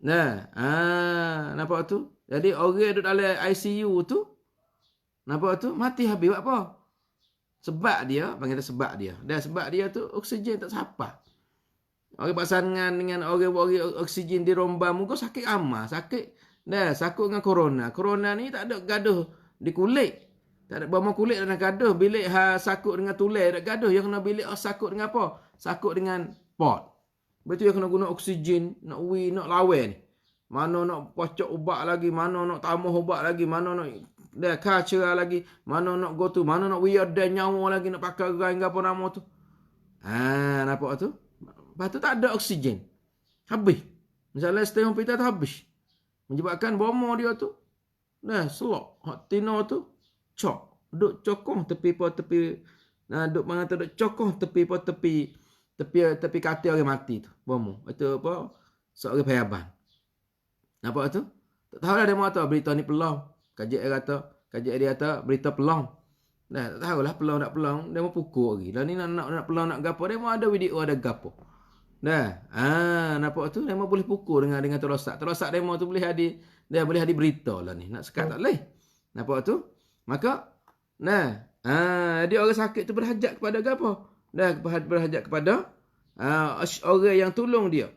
Nampak tu? Jadi orang duduk dalam ICU tu, nampak tu? Mati habis buat apa? Sebab dia, panggil sebab dia. Sebab dia tu oksigen tak sampai. Orang pasangan dengan orang oksigen di romba muka sakit amat, sakit. Sakit dengan corona. Corona ni tak ada gaduh di kulit. Tak ada bama kulit dan gaduh. Bilik sakit dengan tulang tak gaduh. Yang kena bilik sakit dengan apa? Sakit dengan pot. Betul yang kena guna oksigen, nak lawan ni. Mana nak pocok ubat lagi, mana nak tambah ubat lagi, mana nak dah culture lagi. Mana nak go tu, mana nak weird dan nyawa lagi nak pakai gerai apa nama tu. Nampak tu? Lepas tu tak ada oksigen. Habis. Misalnya stay hospital tu habis. Menyebabkan bomo dia tu. Selok. Hak tino tu. Cok. Duk cokong tepi duk mengata duk cokong tepi katil orang mati tu. Bomo. Itu apa? Seorang payaban. Nampak tu? Tak tahulah dia kata berita ni pelong. Kajian dia kata berita pelong. Tak tahulah pelong tak pelong. Dia mau pukul lagi. Lah ni nak pelong nak gapo. Dia mau ada video ada gapo. Nampak tu? Dia mau boleh pukul dengan terosak. Terosak dia mau tu boleh ada berita lah ni. Nak sekat tak boleh. Nampak tu? Maka, dia orang sakit tu berhajat kepada gapo? Berhajat kepada orang yang tolong dia.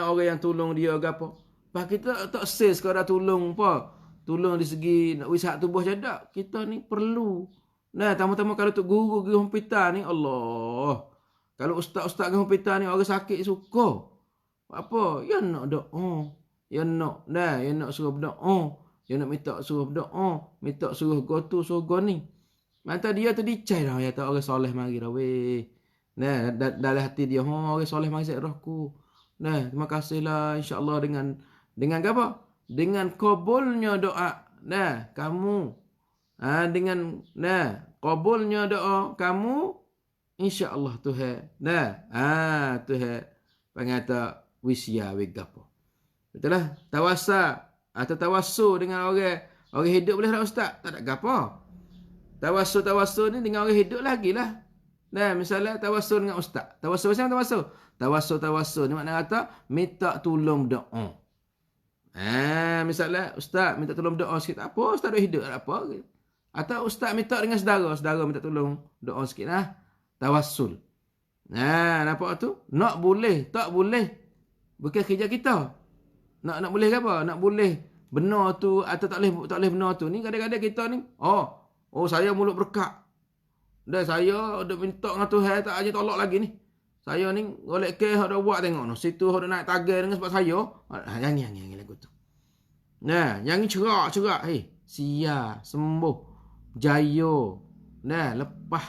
Orang yang tolong dia gapo? Pak kita tak say sekadar tolong apa? Tolong di segi nak wisat tubuh jadak. Kita ni perlu. Tama-tama kalau tu guru pergi hospital ni, Allah. Kalau ustaz-ustaz pergi hospital ni orang sakit suka. Apa? Ya nak doa. Ya nak suruh berdoa. Ya nak minta suruh berdoa. Minta suruh go tu, suruh go ni. Mata dia tu dicai dah. Ya tak orang soleh mari dah weh. Dalam hati dia, orang soleh mari saya rohku. Terima kasihlah insya-Allah dengan apa? Dengan kabulnya doa. Kamu. Dengan kabulnya doa kamu insya-Allah Tuhan. Tuhan pengata wisya wegapo. Betul lah. Tawassa atau tawassul dengan orang hidup boleh tak ustaz? Tak ada gapo. Tawassul ni dengan orang hidup lagi lah. Misalnya tawassul dengan ustaz. Tawassul macam tawassul. Tawassul ni makna kata minta tolong doa. Misalnya ustaz minta tolong doa sikit. Tak apa, ustaz duk hidup tak apa. Atau ustaz minta dengan saudara minta tolong doa sikit lah. Tawassul. Nampak tu? Nak boleh, tak boleh. Bukan kerja kita. Nak boleh ke apa? Nak boleh benar tu atau tak boleh benar tu. Ni kadang-kadang kita ni, saya mulut berkat. Dah saya dah minta dengan Tuhan tak aja tolak lagi ni. Saya ni golek ke hak dah buat tengok noh. Situ hak dah naik tagar dengan sebab saya. Yang lagu tu. Yang ni cerak. Sia, sembuh, jaya. Lepas.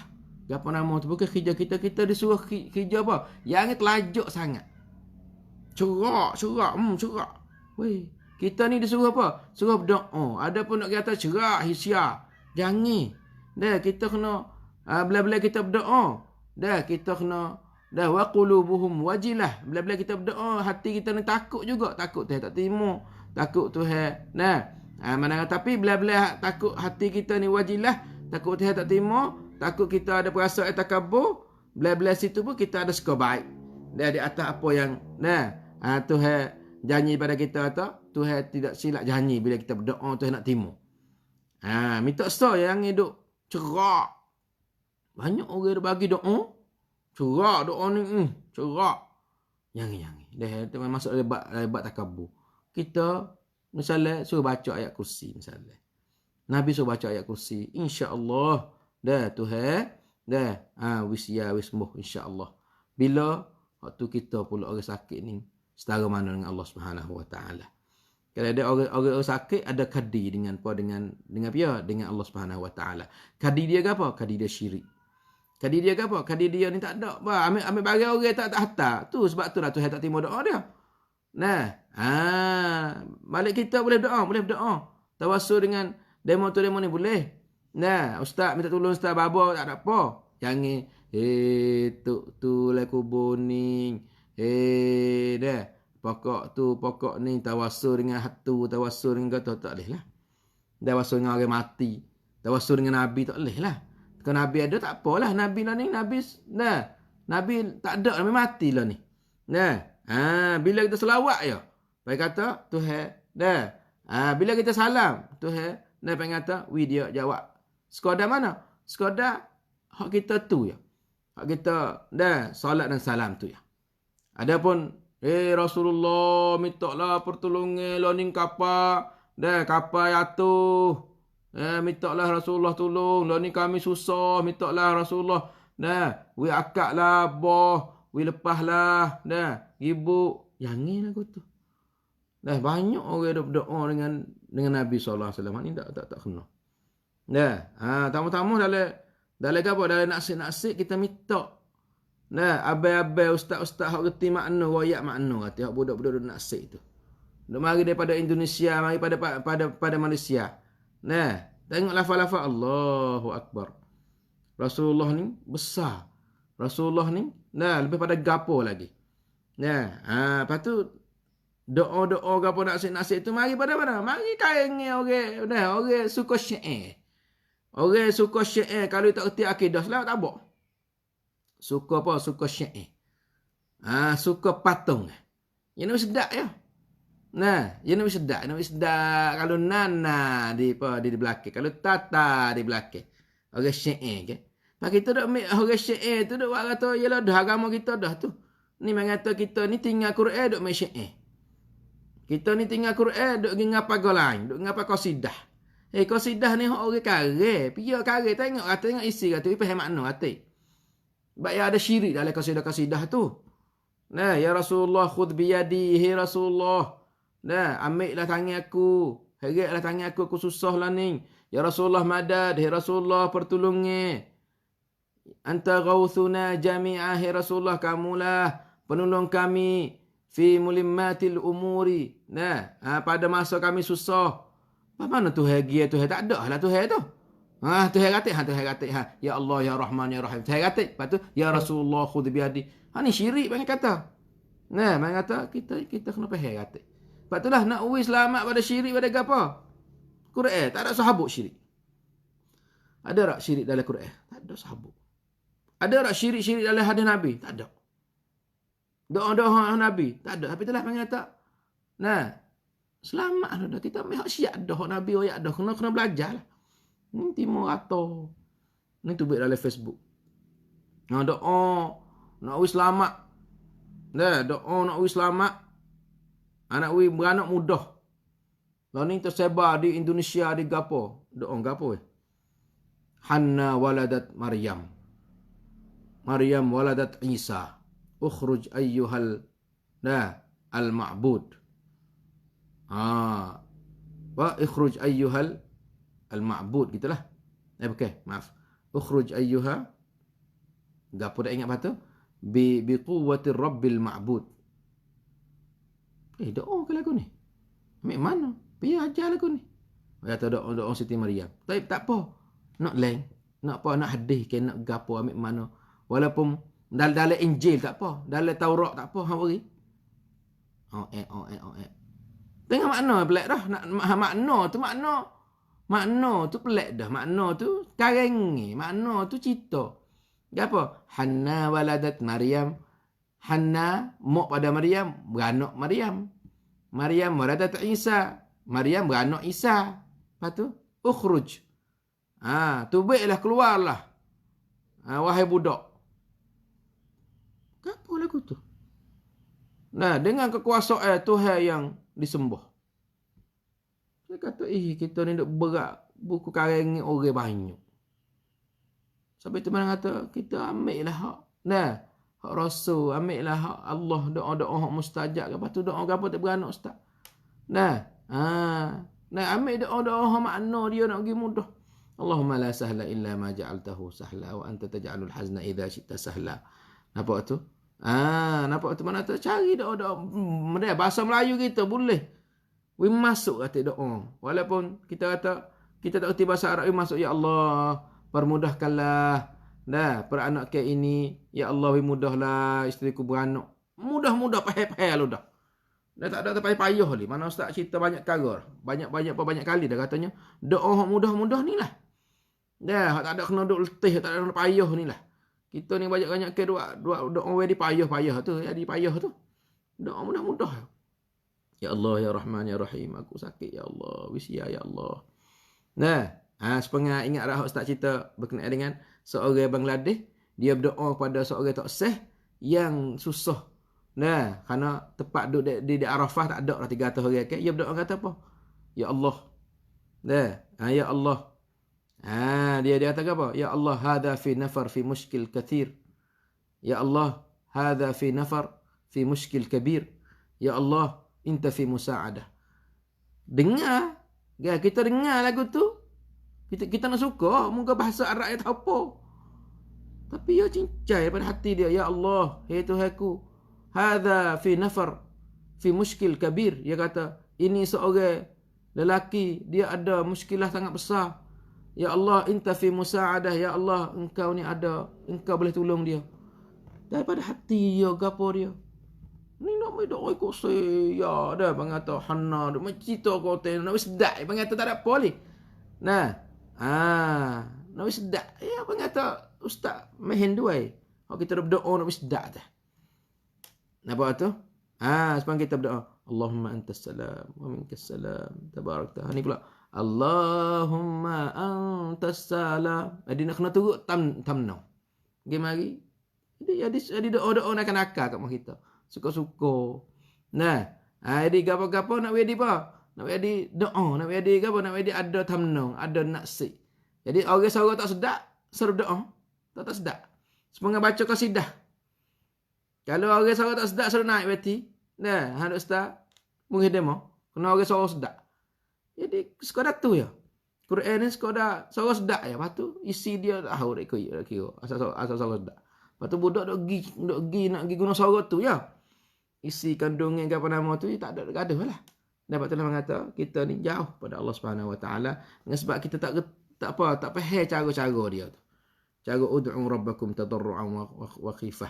Apa nama tu? Bukan kerja kita disuruh kerja apa? Yang ni telajuk sangat. Cerak. Weh, kita ni disuruh apa? Suruh berdoa. Ada pun nak kata cerak, sia. Jangan. Kita kena bila-bila kita berdoa. Kita kena wa qulubuhum wajilah. Bila-bila kita berdoa, hati kita ni takut juga. Takut Tuhan tak terima. Takut Tuhan. Tapi bila-bila takut hati kita ni wajilah, takut Tuhan tak terima, takut kita ada perasaan takabur, bila-bila situ pun kita ada suka baik. Di atas apa yang Tuhan janji pada kita atau Tuhan tidak silap janji bila kita berdoa Tuhan nak terima. Minta yang hidup cerak. Banyak orang bagi doa. Cerak doa ni. Cerak. Yang. Dah masuk lebat takabur. Kita misalnya suruh baca ayat kursi misalnya. Nabi suruh baca ayat kursi. InsyaAllah. Tuhan. Wisya wismuh insyaAllah. Bila waktu kita pula orang sakit ni setara mana dengan Allah Subhanahu Wa Taala. Kalau ada orang sakit ada kadi dengan apa dengan Allah Subhanahu Wa Taala. Kadi dia ke apa? Kadi dia syirik. Kadi dia ke apa? Kadi dia ni tak ada. Ambil bagi orang tak hantar. Tu sebab tu lah Tuhan tak terima doa dia. Balik kita boleh berdoa. Tawassul dengan demo ni boleh. Ustaz minta tolong ustaz baba tak ada apa. Jangan tu lah kubuning. Pokok ni tawassul dengan hatu, tawassul dengan kata tak boleh lah. Tawassul dengan orang mati. Tawassul dengan Nabi tak boleh lah. Kalau Nabi ada tak apalah. Nabi lah ni. Nabi tak ada. Nabi mati lah ni. Bila kita selawat je. Baik kata Tuhan. Bila kita salam. Tuhan. Pengen kata. Dia jawab. Sekadar mana? Sekadar hak kita tu ya. Hak kita. Salat dan salam tu ya. Adapun. Rasulullah. Mintaklah pertolongan. Loning kapal. Kapal jatuh. Mintaklah Rasulullah tolong. Dah ni kami susah. Mintaklah Rasulullah. We akak lah. Boh. We lepas lah. Ibu. Jangan aku tu. Dah banyak orang berdoa dengan Nabi SAW. Ni tak kena. Dah, tamu-tamu dalam apa? Dalam nasib kita minta. Nah, abai-abai ustaz-ustaz hak reti makna, royak makna kata hak budak-budak nasib tu. Duk mari daripada Indonesia, mari pada Malaysia. Nah, tengok lafaz-lafaz Allahu Akbar. Rasulullah ni besar. Rasulullah ni lebih pada gapo lagi. Nah, lepas tu doa-doa gapo nasib tu mari pada mana? Mari kain orang suka syair. Orang suka syair kalau tak reti akidah selamat tak apa. Suka apa? Suka syair. Suka patung. Yang nak sedap ya. Nah, yang nak sedap. Kalau nana di belakang. Kalau tata di belakang. Orang syair ke. Pak kita dak ambil orang syair tu dak kata yalah dah agama kita dah tu. Ni mengata kita ni tinggal Quran dak main syair. Kita ni tinggal Quran dak pergi ngapa lain, dak ngapa qasidah. Qasidah ni hak orang kare, piye kare tengok isi kata faham makna kata. Baik ada syirik dalam qasidah tu. Nah, ya Rasulullah khudh bi yadi, hi Rasulullah. Nah, ambillah tangan aku. Heratlah tangan aku susah lah ni. Ya Rasulullah madad, hi Rasulullah pertolongi. Anta ghauthuna jami'ah, hi Rasulullah kamulah penolong kami fi mulimmatil umuri. Nah, pada masa kami susah. Mana Tuhan dia Tuhan tak ada lah Tuhan tu. Tuhan kata ya Allah ya Rahman ya Rahim. Tuhan kata lepas tu ya Rasulullah khudh bi yadi. Ni syirik banyak kata. Nah, banyak kata kita kena faham kata. Lepas tu lah nak selamat pada syirik pada apa? Quran tak ada sahabut syirik. Ada tak syirik dalam Quran? Tak ada sahabut. Ada tak syirik dalam hadis Nabi? Tak ada. Doa-doa Nabi? Tak ada. Tapi itulah banyak kata. Nah, selamat dah. Kita ambil hak syiat dah. Hak Nabi royak dah. Kena belajar lah. Ni timur atau. Ni tu buat dalam Facebook. Doa. Nak selamat. Doa nak selamat. Anak beranak mudah. Lalu ni tersebar di Indonesia, di gapo. Doa gapo Hanna waladat Maryam. Maryam waladat Isa. Ukhruj ayyuhal al-ma'bud. Wa ikhruj ayyuhal al-ma'bud gitulah. Maaf. Ukhruj ayyuha gapo dak ingat batu? Bi quwwati rabbil ma'bud. Doa ke lagu ni? Ambil mana? Pergi ajar lagu ni. Kata doa Siti Maryam. Tapi tak apa. Nak lain. Nak apa? Nak hadis ke nak gapo ambil mana? Walaupun dalam Injil tak apa. Dalam Taurat tak apa. Hang beri. Tengok makna pelik dah. Makna tu pelik dah. Makna tu karengi. Makna tu cerita. Apa? Hanna waladat Maryam. Hanna mak pada Maryam, beranak Maryam. Maryam waladat Isa. Maryam beranak Isa. Lepas tu ukhruj. Tubiklah keluarlah. Wahai budak. Apa lagu tu? Nah, dengan kekuasaan Tuhan yang disembah. Saya kata, kita ni duk berat buku karang ni orang banyak. Sampai tu mana kata, kita ambil lah hak. Nah, hak Rasul, ambil lah hak Allah, doa-doa hak mustajab. Lepas tu doa apa tak beranak ustaz. Nah, ambil doa-doa hak makna dia nak pergi mudah. Allahumma la sahla illa ma ja'altahu sahla wa anta taj'alul hazna idza syi'ta sahla. Nampak tu? Nampak tu mana tu? Cari doa-doa. Bahasa Melayu kita boleh. We masuk kata doa. Walaupun kita kata kita tak erti bahasa Arab, we masuk ya Allah, permudahkanlah peranak ke ini. Ya Allah, we mudahlah isteriku beranak. Mudah-mudah payah-payah lu dah. Dah tak ada payah-payah ni. Mana ustaz cerita banyak kali. Banyak kali dah katanya doa mudah-mudah ni lah. Dah tak ada kena duk letih, tak ada kena payah ni lah. Kita ni banyak-banyak ke doa we di payah tu, jadi payah tu. Doa mudah-mudah. Ya Allah, ya Rahman, ya Rahim. Aku sakit, ya Allah. Wisya, ya Allah. Sepengah ingat dah ustaz cerita berkenaan dengan seorang Bangladesh. Dia berdoa kepada seorang tak sah yang susah. Kerana tepat duduk di Arafah tak ada lah 300 orang. Dia berdoa kata apa? Ya Allah. Ya Allah. Dia kata apa? Ya Allah, hadha fi nafar fi mushkil kathir. Ya Allah, hadha fi nafar fi mushkil kabir. Ya Allah, inta fi musa'adah. Dengar. Ya, kita dengar lagu tu. Kita nak suka. Muka bahasa Arab ayat apa. Tapi dia cincai pada hati dia. Ya Allah, ya Tuhanku. Hadha fi nafar. Fi muskil kabir. Dia kata, ini seorang lelaki. Dia ada muskilah sangat besar. Ya Allah, inta fi musa'adah. Ya Allah, engkau ni ada. Engkau boleh tolong dia. Daripada hati dia, gapo dia. Ni nak main dak ikut saya dah pangata Hanna dak cerita kau teh nak sedak pangata tak ada apa ni. Nah. Nak sedak ya pangata ustaz main duai. Hak kita berdoa nak sedak dah. Napa tu? Sepanjang kita berdoa, Allahumma antas salam wa minkas salam tabarakta. Ni pula Allahumma antas salam. Jadi nak kena turut tamno. Okey mari. Jadi doa-doa nakal-nakal kat mak kita. Suka-suka. Nah. Jadi gapo-gapo nak wedi apa? Nak wedi doa, nak wedi gapo? Nak wedi ada tamnung, ada naksi. Jadi orang suara tak sedap, suruh doa. Tak sedap. Semoga baca qasidah. Kalau orang suara tak sedap, suruh naik beti. Nah, hendak ustaz mungkin demo. Kena orang suara sedap. Jadi sekadar tu ya. Quran ni sekadar suara sedap ya. Lepas tu isi dia tahu dak kira. Asal suara sedap. Lepas tu budak dok gi nak gi guna suara tu ya. Isi kandungan ke apa nama tu tak ada gaduh lah. Dapat Tuhan mengata kita ni jauh pada Allah Subhanahu Wa Taala dengan sebab kita tak faham cara-cara dia tu. Cara ud'u rabbakum tadarruan wa khifah.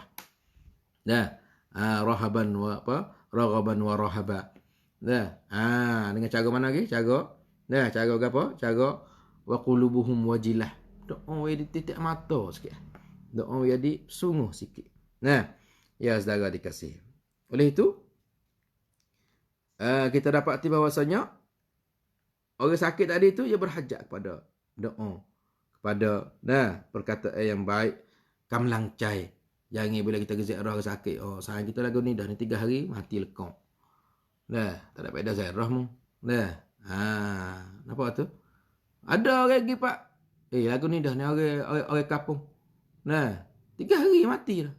Nah, rahaban wa raghaban wa rahaba. Nah, dengan cara mana lagi? Cara apa? Cara wa qulubuhum wajilah. Doa di titik mata sikit. Doa jadi sungguh sikit. Nah, ya saudara dikasih. Oleh itu, kita dapati bahawasanya orang sakit tadi itu ia berhajat kepada doa, kepada perkataan yang baik, kamlang cai. Jangan bila kita gezek roh orang sakit, sayang kita lagu ni dah ni 3 hari mati lekong. Tak ada faedah zairah mu. Apa tu? Ada orang lagi pak. Lagu ni dah ni orang kampung. 3 hari mati dah.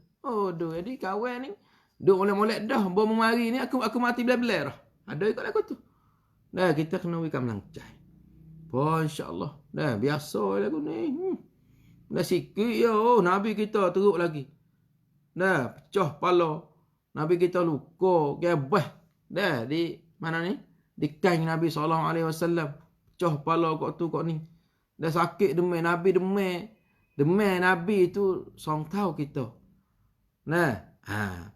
Jadi kawan ni duk molek-molek dah bom mari ni aku mati belah-belah dah. Ada ikut lagu tu. Kita kena wikam langcai. Insya-Allah. Biasa lagu ni. Sikit ya Nabi kita teruk lagi. Pecah kepala. Nabi kita luka, gebah. Di mana ni? Di kain Nabi SAW. Pecah kepala kok tu kok ni. Dah sakit demam Nabi demam Nabi tu song tahu kita.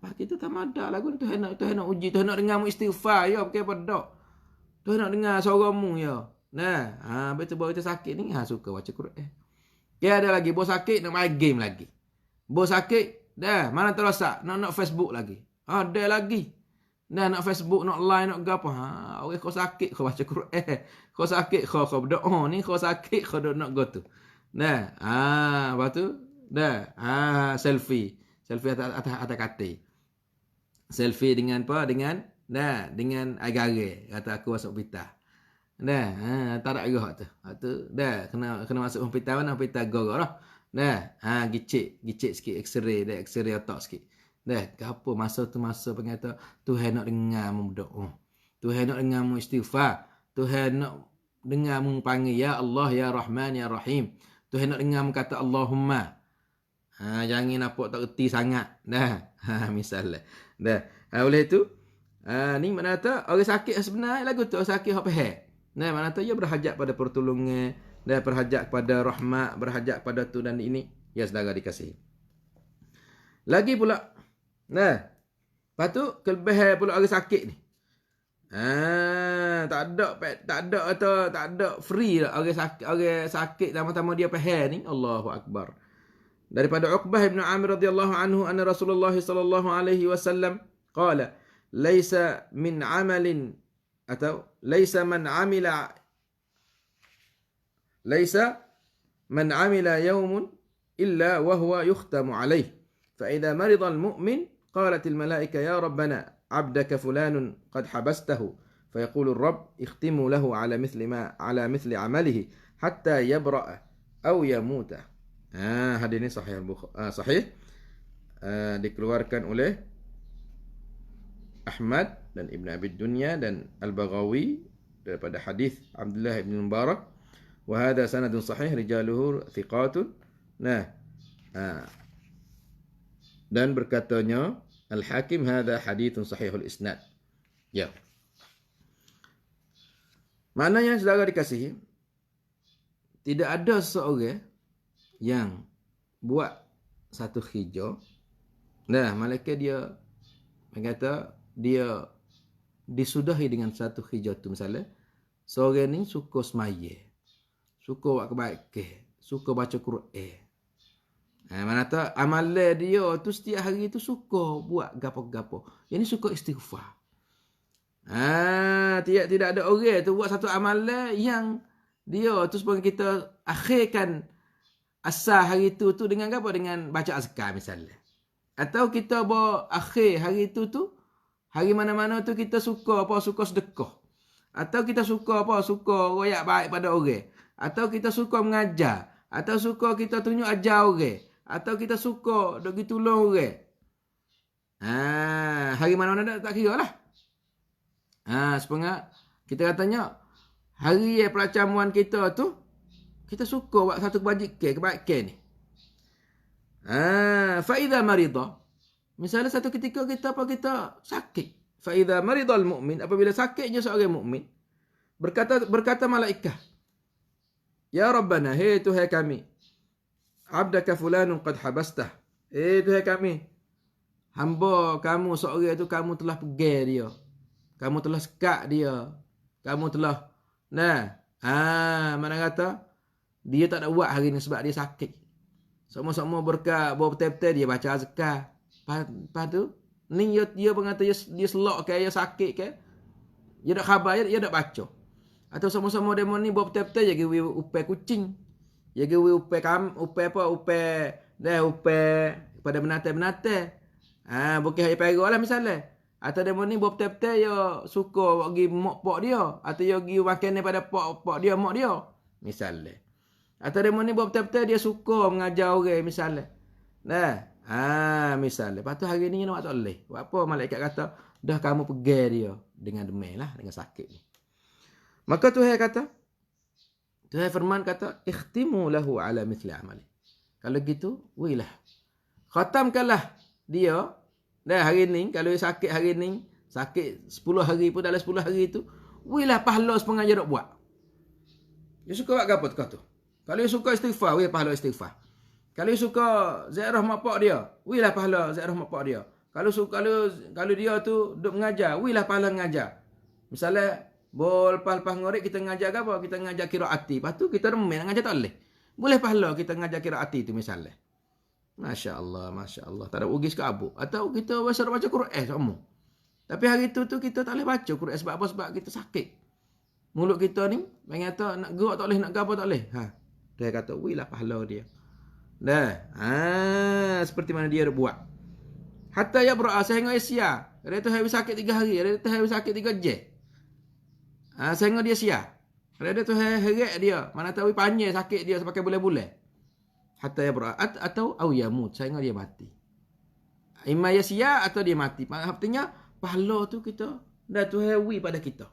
Pak kita tak ada lagu ni Tuhan nak uji, Tuhan nak dengar mu istighfar ya pakai pada. Tuhan nak dengar suaramu ya. Betul bawa kita sakit ni suka baca Quran. Ada lagi bos sakit nak main game lagi. Bos sakit mana terosak nak Facebook lagi. Ada lagi. Nak Facebook, nak line, nak gapo. Orang kau sakit kau baca Quran. Kau sakit kau berdoa ni, kau sakit kau nak go tu. Lepas tu selfie atas kata. Selfie dengan apa? Dengan air kata aku masuk hospital. Tak ada arah tu. Kena masuk hospital mana? Hospital gorok lah. Gicit sikit X-ray otak sikit. Apa masa tu masa pengata Tuhan nak dengar mu berdoa. Tuhan nak dengar mu istighfar. Tuhan nak dengar mu panggil ya Allah ya Rahman ya Rahim. Tuhan nak dengar mu kata Allahumma. Jangan nampak tak reti sangat. Misalnya. Oleh itu, ni mana kata orang sakit sebenarnya lagu tu orang sakit hak faham. Mana kata ia berhajat pada pertolongan, berhajat pada rahmat, berhajat pada tu dan ini. Ya saudara dikasihi. Lagi pula. Lepas tu kelebihan pula orang sakit ni. Tak ada free lah orang sakit pertama dia faham ni. Allahu akbar. Daripada Uqbah bin Amir radhiyallahu anhu anna Rasulullah sallallahu alaihi wasallam qala laisa min amalin atau laisa man amila yawmun illa wa huwa yukhtamu alayh fa idza marida al mu'min qalat al malaika ya rabbana abdaka fulan qad habastahu فيقول الرب اختموا له على مثل عمله حتى يبرأ أو يموت. Hadis ini sahih dikeluarkan oleh Ahmad dan Ibn Abi Dunya dan Al-Baghawi daripada hadis Abdullah bin Mubarak, wa hadha sanadun sahih rijaluhu thiqatun. Nah, dan berkatanya Al-Hakim, hadha hadithun sahihul isnad. Ya. Maknanya saudara dikasihi, tidak ada seorang yang buat satu hijau. Nah, malaikat dia kata dia disudahi dengan satu hijau tu. Misalnya seorang ni suka semaya, suka buat kebaikan, suka baca Quran. Mana tahu amalan dia tu setiap hari tu suka buat gapo-gapo. Yang ni suka istighfar. Tidak ada orang tu buat satu amalan yang dia tu supaya kita akhirkan asal hari tu dengan apa? Dengan baca azkar misalnya. Atau kita bawa akhir hari tu hari mana-mana tu kita suka apa? Suka sedekah. Atau kita suka apa? Suka royak baik pada orang. Atau kita suka mengajar. Atau suka kita tunjuk ajar orang. Atau kita suka bagi tolong orang. Hari mana-mana tak kira lah. Sepengat kita katanya hari pelacamuan kita tu kita suka buat satu kebaikan ni. Fa idza marida, misalnya satu ketika kita sakit. Fa idza maridal mu'min, apabila sakitnya seorang mukmin, berkata malaikat, ya Rabbana, hei Tuhan kami, abdaka fulanun qad habastah. Tuhan kami, hamba kamu seorang itu kamu telah pegang dia. Kamu telah sekat dia. Kamu telah... mana kata? Dia tak ada buat hari ni sebab dia sakit. Semua-semua berkat, bawa betul-betul dia baca azkar. Lepas tu, ni dia berkata dia selok ke, dia sakit ke. Dia tak khabar, dia tak baca. Atau sama-sama demo ni bawa betul-betul dia giwi upai kucing. Dia giwi upai pada binatang-binatang. Bukan hari perah lah misalnya. Atau demo ni buat betul-betul dia suka bagi mak pak dia. Atau dia pergi makan daripada pak dia, mak dia. Misalnya. Atau demo ni buat betul-betul dia suka mengajar orang misalnya. Misalnya. Lepas tu hari ni nak tak boleh. Buat apa malaikat kata, dah kamu pegang dia dengan demam lah, dengan sakit ni. Maka Tuhan kata, Tuhan firman kata, ikhtimu lahu ala mithli amali. Kalau gitu, wilah. Khatamkanlah dia. Dah hari ni, kalau dia sakit hari ni, sakit 10 hari pun dalam 10 hari tu, wilah pahala sepengaja nak buat. Dia suka buat apa tu? Kalau dia suka istighfar, wilah pahala istighfar. Kalau dia suka ziarah mak pak dia, wilah pahala ziarah mak pak dia. Kalau dia tu duk mengajar, wilah pahala mengajar. Misalnya, lepas ngorek kita ngajar apa? Kita ngajar qiraati. Lepas tu kita remeh nak ngajar tak boleh. Boleh pahala kita ngajar qiraati tu misalnya. Masya Allah. Tak ada ugis ke abu. Atau kita baca Quran sama. Tapi hari tu kita tak boleh baca Quran. Sebab apa? Sebab kita sakit. Mulut kita ni, pengen kata nak gerak tak boleh, nak gapo tak boleh. Dia kata, wilah pahala dia. Seperti mana dia buat. Hatta ya bera'a sehingga Asia. Dia tu hari sakit 3 hari. Dia tu hari sakit 3 jam. Sehingga dia sia. Dia tu heret dia. Mana tahu panjang sakit dia sepakai bulan-bulan. Hatta ya bera'at atau yamut, sehingga dia mati. Imma ya sia atau dia mati. Artinya pahala tu kita dah tu hewi pada kita.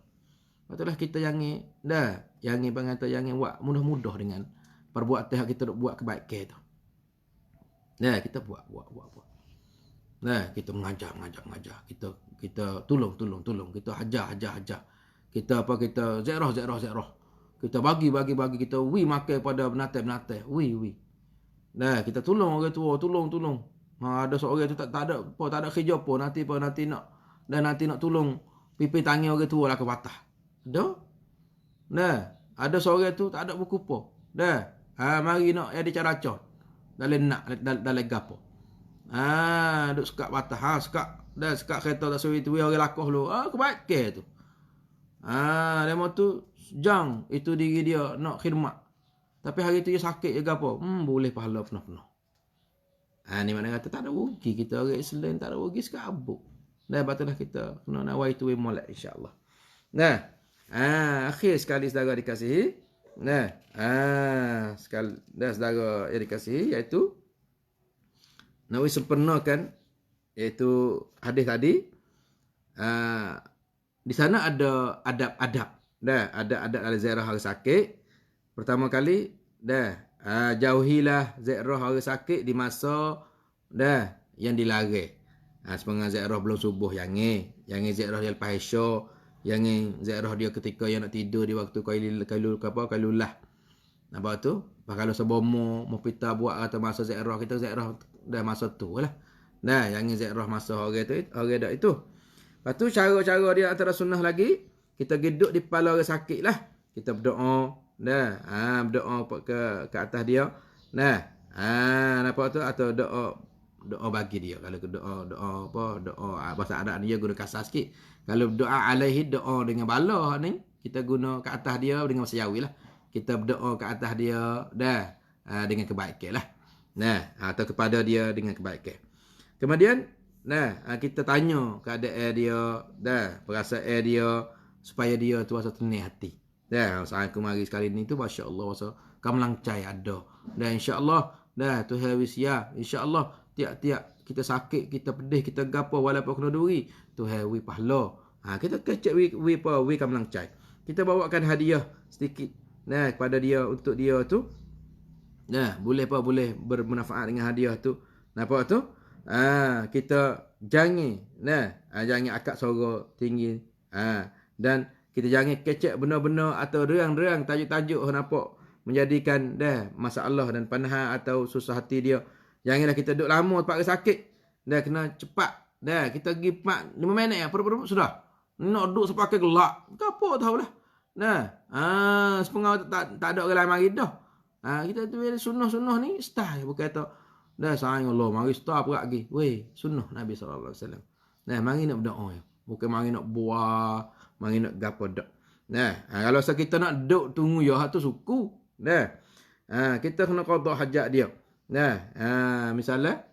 Patutlah kita jangan buat mudah-mudah dengan perbuatan yang kita nak buat kebaikan tu. Kita buat. Kita mengajar. Kita tolong. Kita hajar. Kita ziarah. Kita bagi. Kita makan pada binatang-binatang. Kita tolong orang tua, tolong. Ada seorang tu tak ada kerja apa, nanti nak tolong pipi tangan orang tua lah ke patah. Ada seorang tu tak ada buku apa. Mari nak ada cara cot. Dalam gapo. Duk sekat patah, sekat kereta tak suwi tu orang lakoh lu. Kebaikan tu. Demo tu jang itu diri dia nak khidmat. Tapi hari tu dia sakit je apa? Boleh pahala penuh-penuh. Ni mana kata tak ada rugi. Kita orang Islam tak ada rugi sekabuk. Batlah kita kena nawai tu molek insya-Allah. Akhir sekali saudara dikasihi. Saudara yang dikasihi iaitu nawai sempurnakan iaitu hadis tadi. di sana ada adab-adab. Dah, ada adab dalam ziarah orang sakit. Pertama kali, jauhilah ziarah orang sakit di masa yang dilarang. Sepengang ziarah belum subuh jangan ziarah dia lepas isyak, jangan ziarah dia ketika yang nak tidur di waktu kailulah. Nampak tu? Kalau sebab mau pita buat atau masa ziarah kita ziarah dah masa tu lah. Jangan ziarah masa orang dah itu. Lepas tu cara-cara dia antara sunnah lagi, kita duduk di kepala orang sakit lah. Kita berdoa, berdoa ke atas dia. Nampak tu atau doa bagi dia. Kalau doa bahasa Arab dia guna kasar sikit. Kalau doa alaihi, doa dengan bala ni, kita guna ke atas dia dengan bahasa Jawi lah. Kita berdoa ke atas dia dengan kebaikan lah. Atau kepada dia dengan kebaikan. Kemudian kita tanya keadaan dia, perasaan dia, supaya dia tu rasa tenang hati. Saya kemari sekali ni tu, masya-Allah, rasa kamlancai ada. Insya-Allah Tuhan wisya, insya-Allah tiap-tiap kita sakit, kita pedih, kita gapo walaupun kena duri, Tuhan wi pahala. Kita kecek wi kamlancai. Kita bawakan hadiah sedikit kepada dia, untuk dia tu. Boleh bermanfaat dengan hadiah tu. Nampak tu? Kita jangan akak suara tinggi. Dan kita jangan kecek benar-benar atau reang-reang tajuk-tajuk nampak menjadikan masalah dan panah atau susah hati dia. Janganlah kita duduk lama tempat sakit. Kena cepat. Kita pergi 5 minit sudah. Nak duduk sepakai gelak. Apa tahulah. Sepengau tak ada orang lain mari dah. Kita tu sunnah-sunnah ni style, bukan kata sayang Allah mari start perak lagi. Weh, sunnah Nabi sallallahu alaihi wasallam. Mari nak berdoa ya. Bukan mari nak buah, mari nak gapo dak. Kalau kita nak duduk tunggu ya tu suku. Kita kena qada hajat dia. Misalnya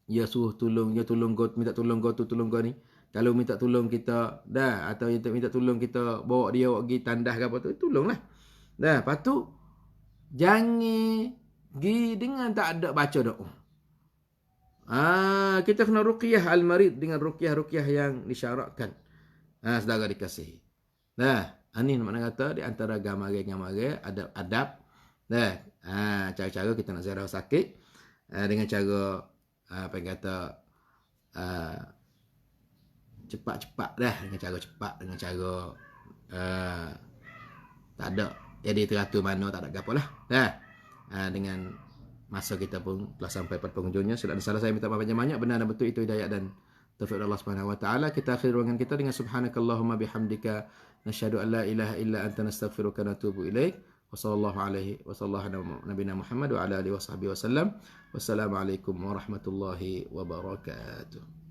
dia suruh tolong, minta tolong kau ni. Kalau minta tolong kita atau minta tolong kita bawa dia pergi tandas ke apa tu, tolonglah. Lepas tu jangan pergi dengan tak ada baca doa. Kita kena ruqyah al-marid dengan ruqyah yang disyaratkan. Saudara dikasihi. Ini makna kata di antara gambar-gambar adab. Cara-cara kita nak ziarah sakit dengan cara apa yang kata cepat-cepat dengan cara cepat, dengan cara tak ada jadi teratur mana, tak ada apa lah. Dengan masa kita pun telah sampai pada penghujungnya. Silap dan salah saya minta maaf banyak-banyak. Benar dan betul itu hidayah dan taufik Allah Subhanahu wa taala. Kita akhir ruangan kita dengan subhanakallahumma bihamdika nasyhadu an la ilaha illa anta nastaghfiruka wa natubu ilaik. Wa sallallahu alaihi wa sallallahu nabiyana Muhammad wa ala alihi washabbihi wasallam. Wassalamualaikum warahmatullahi wabarakatuh.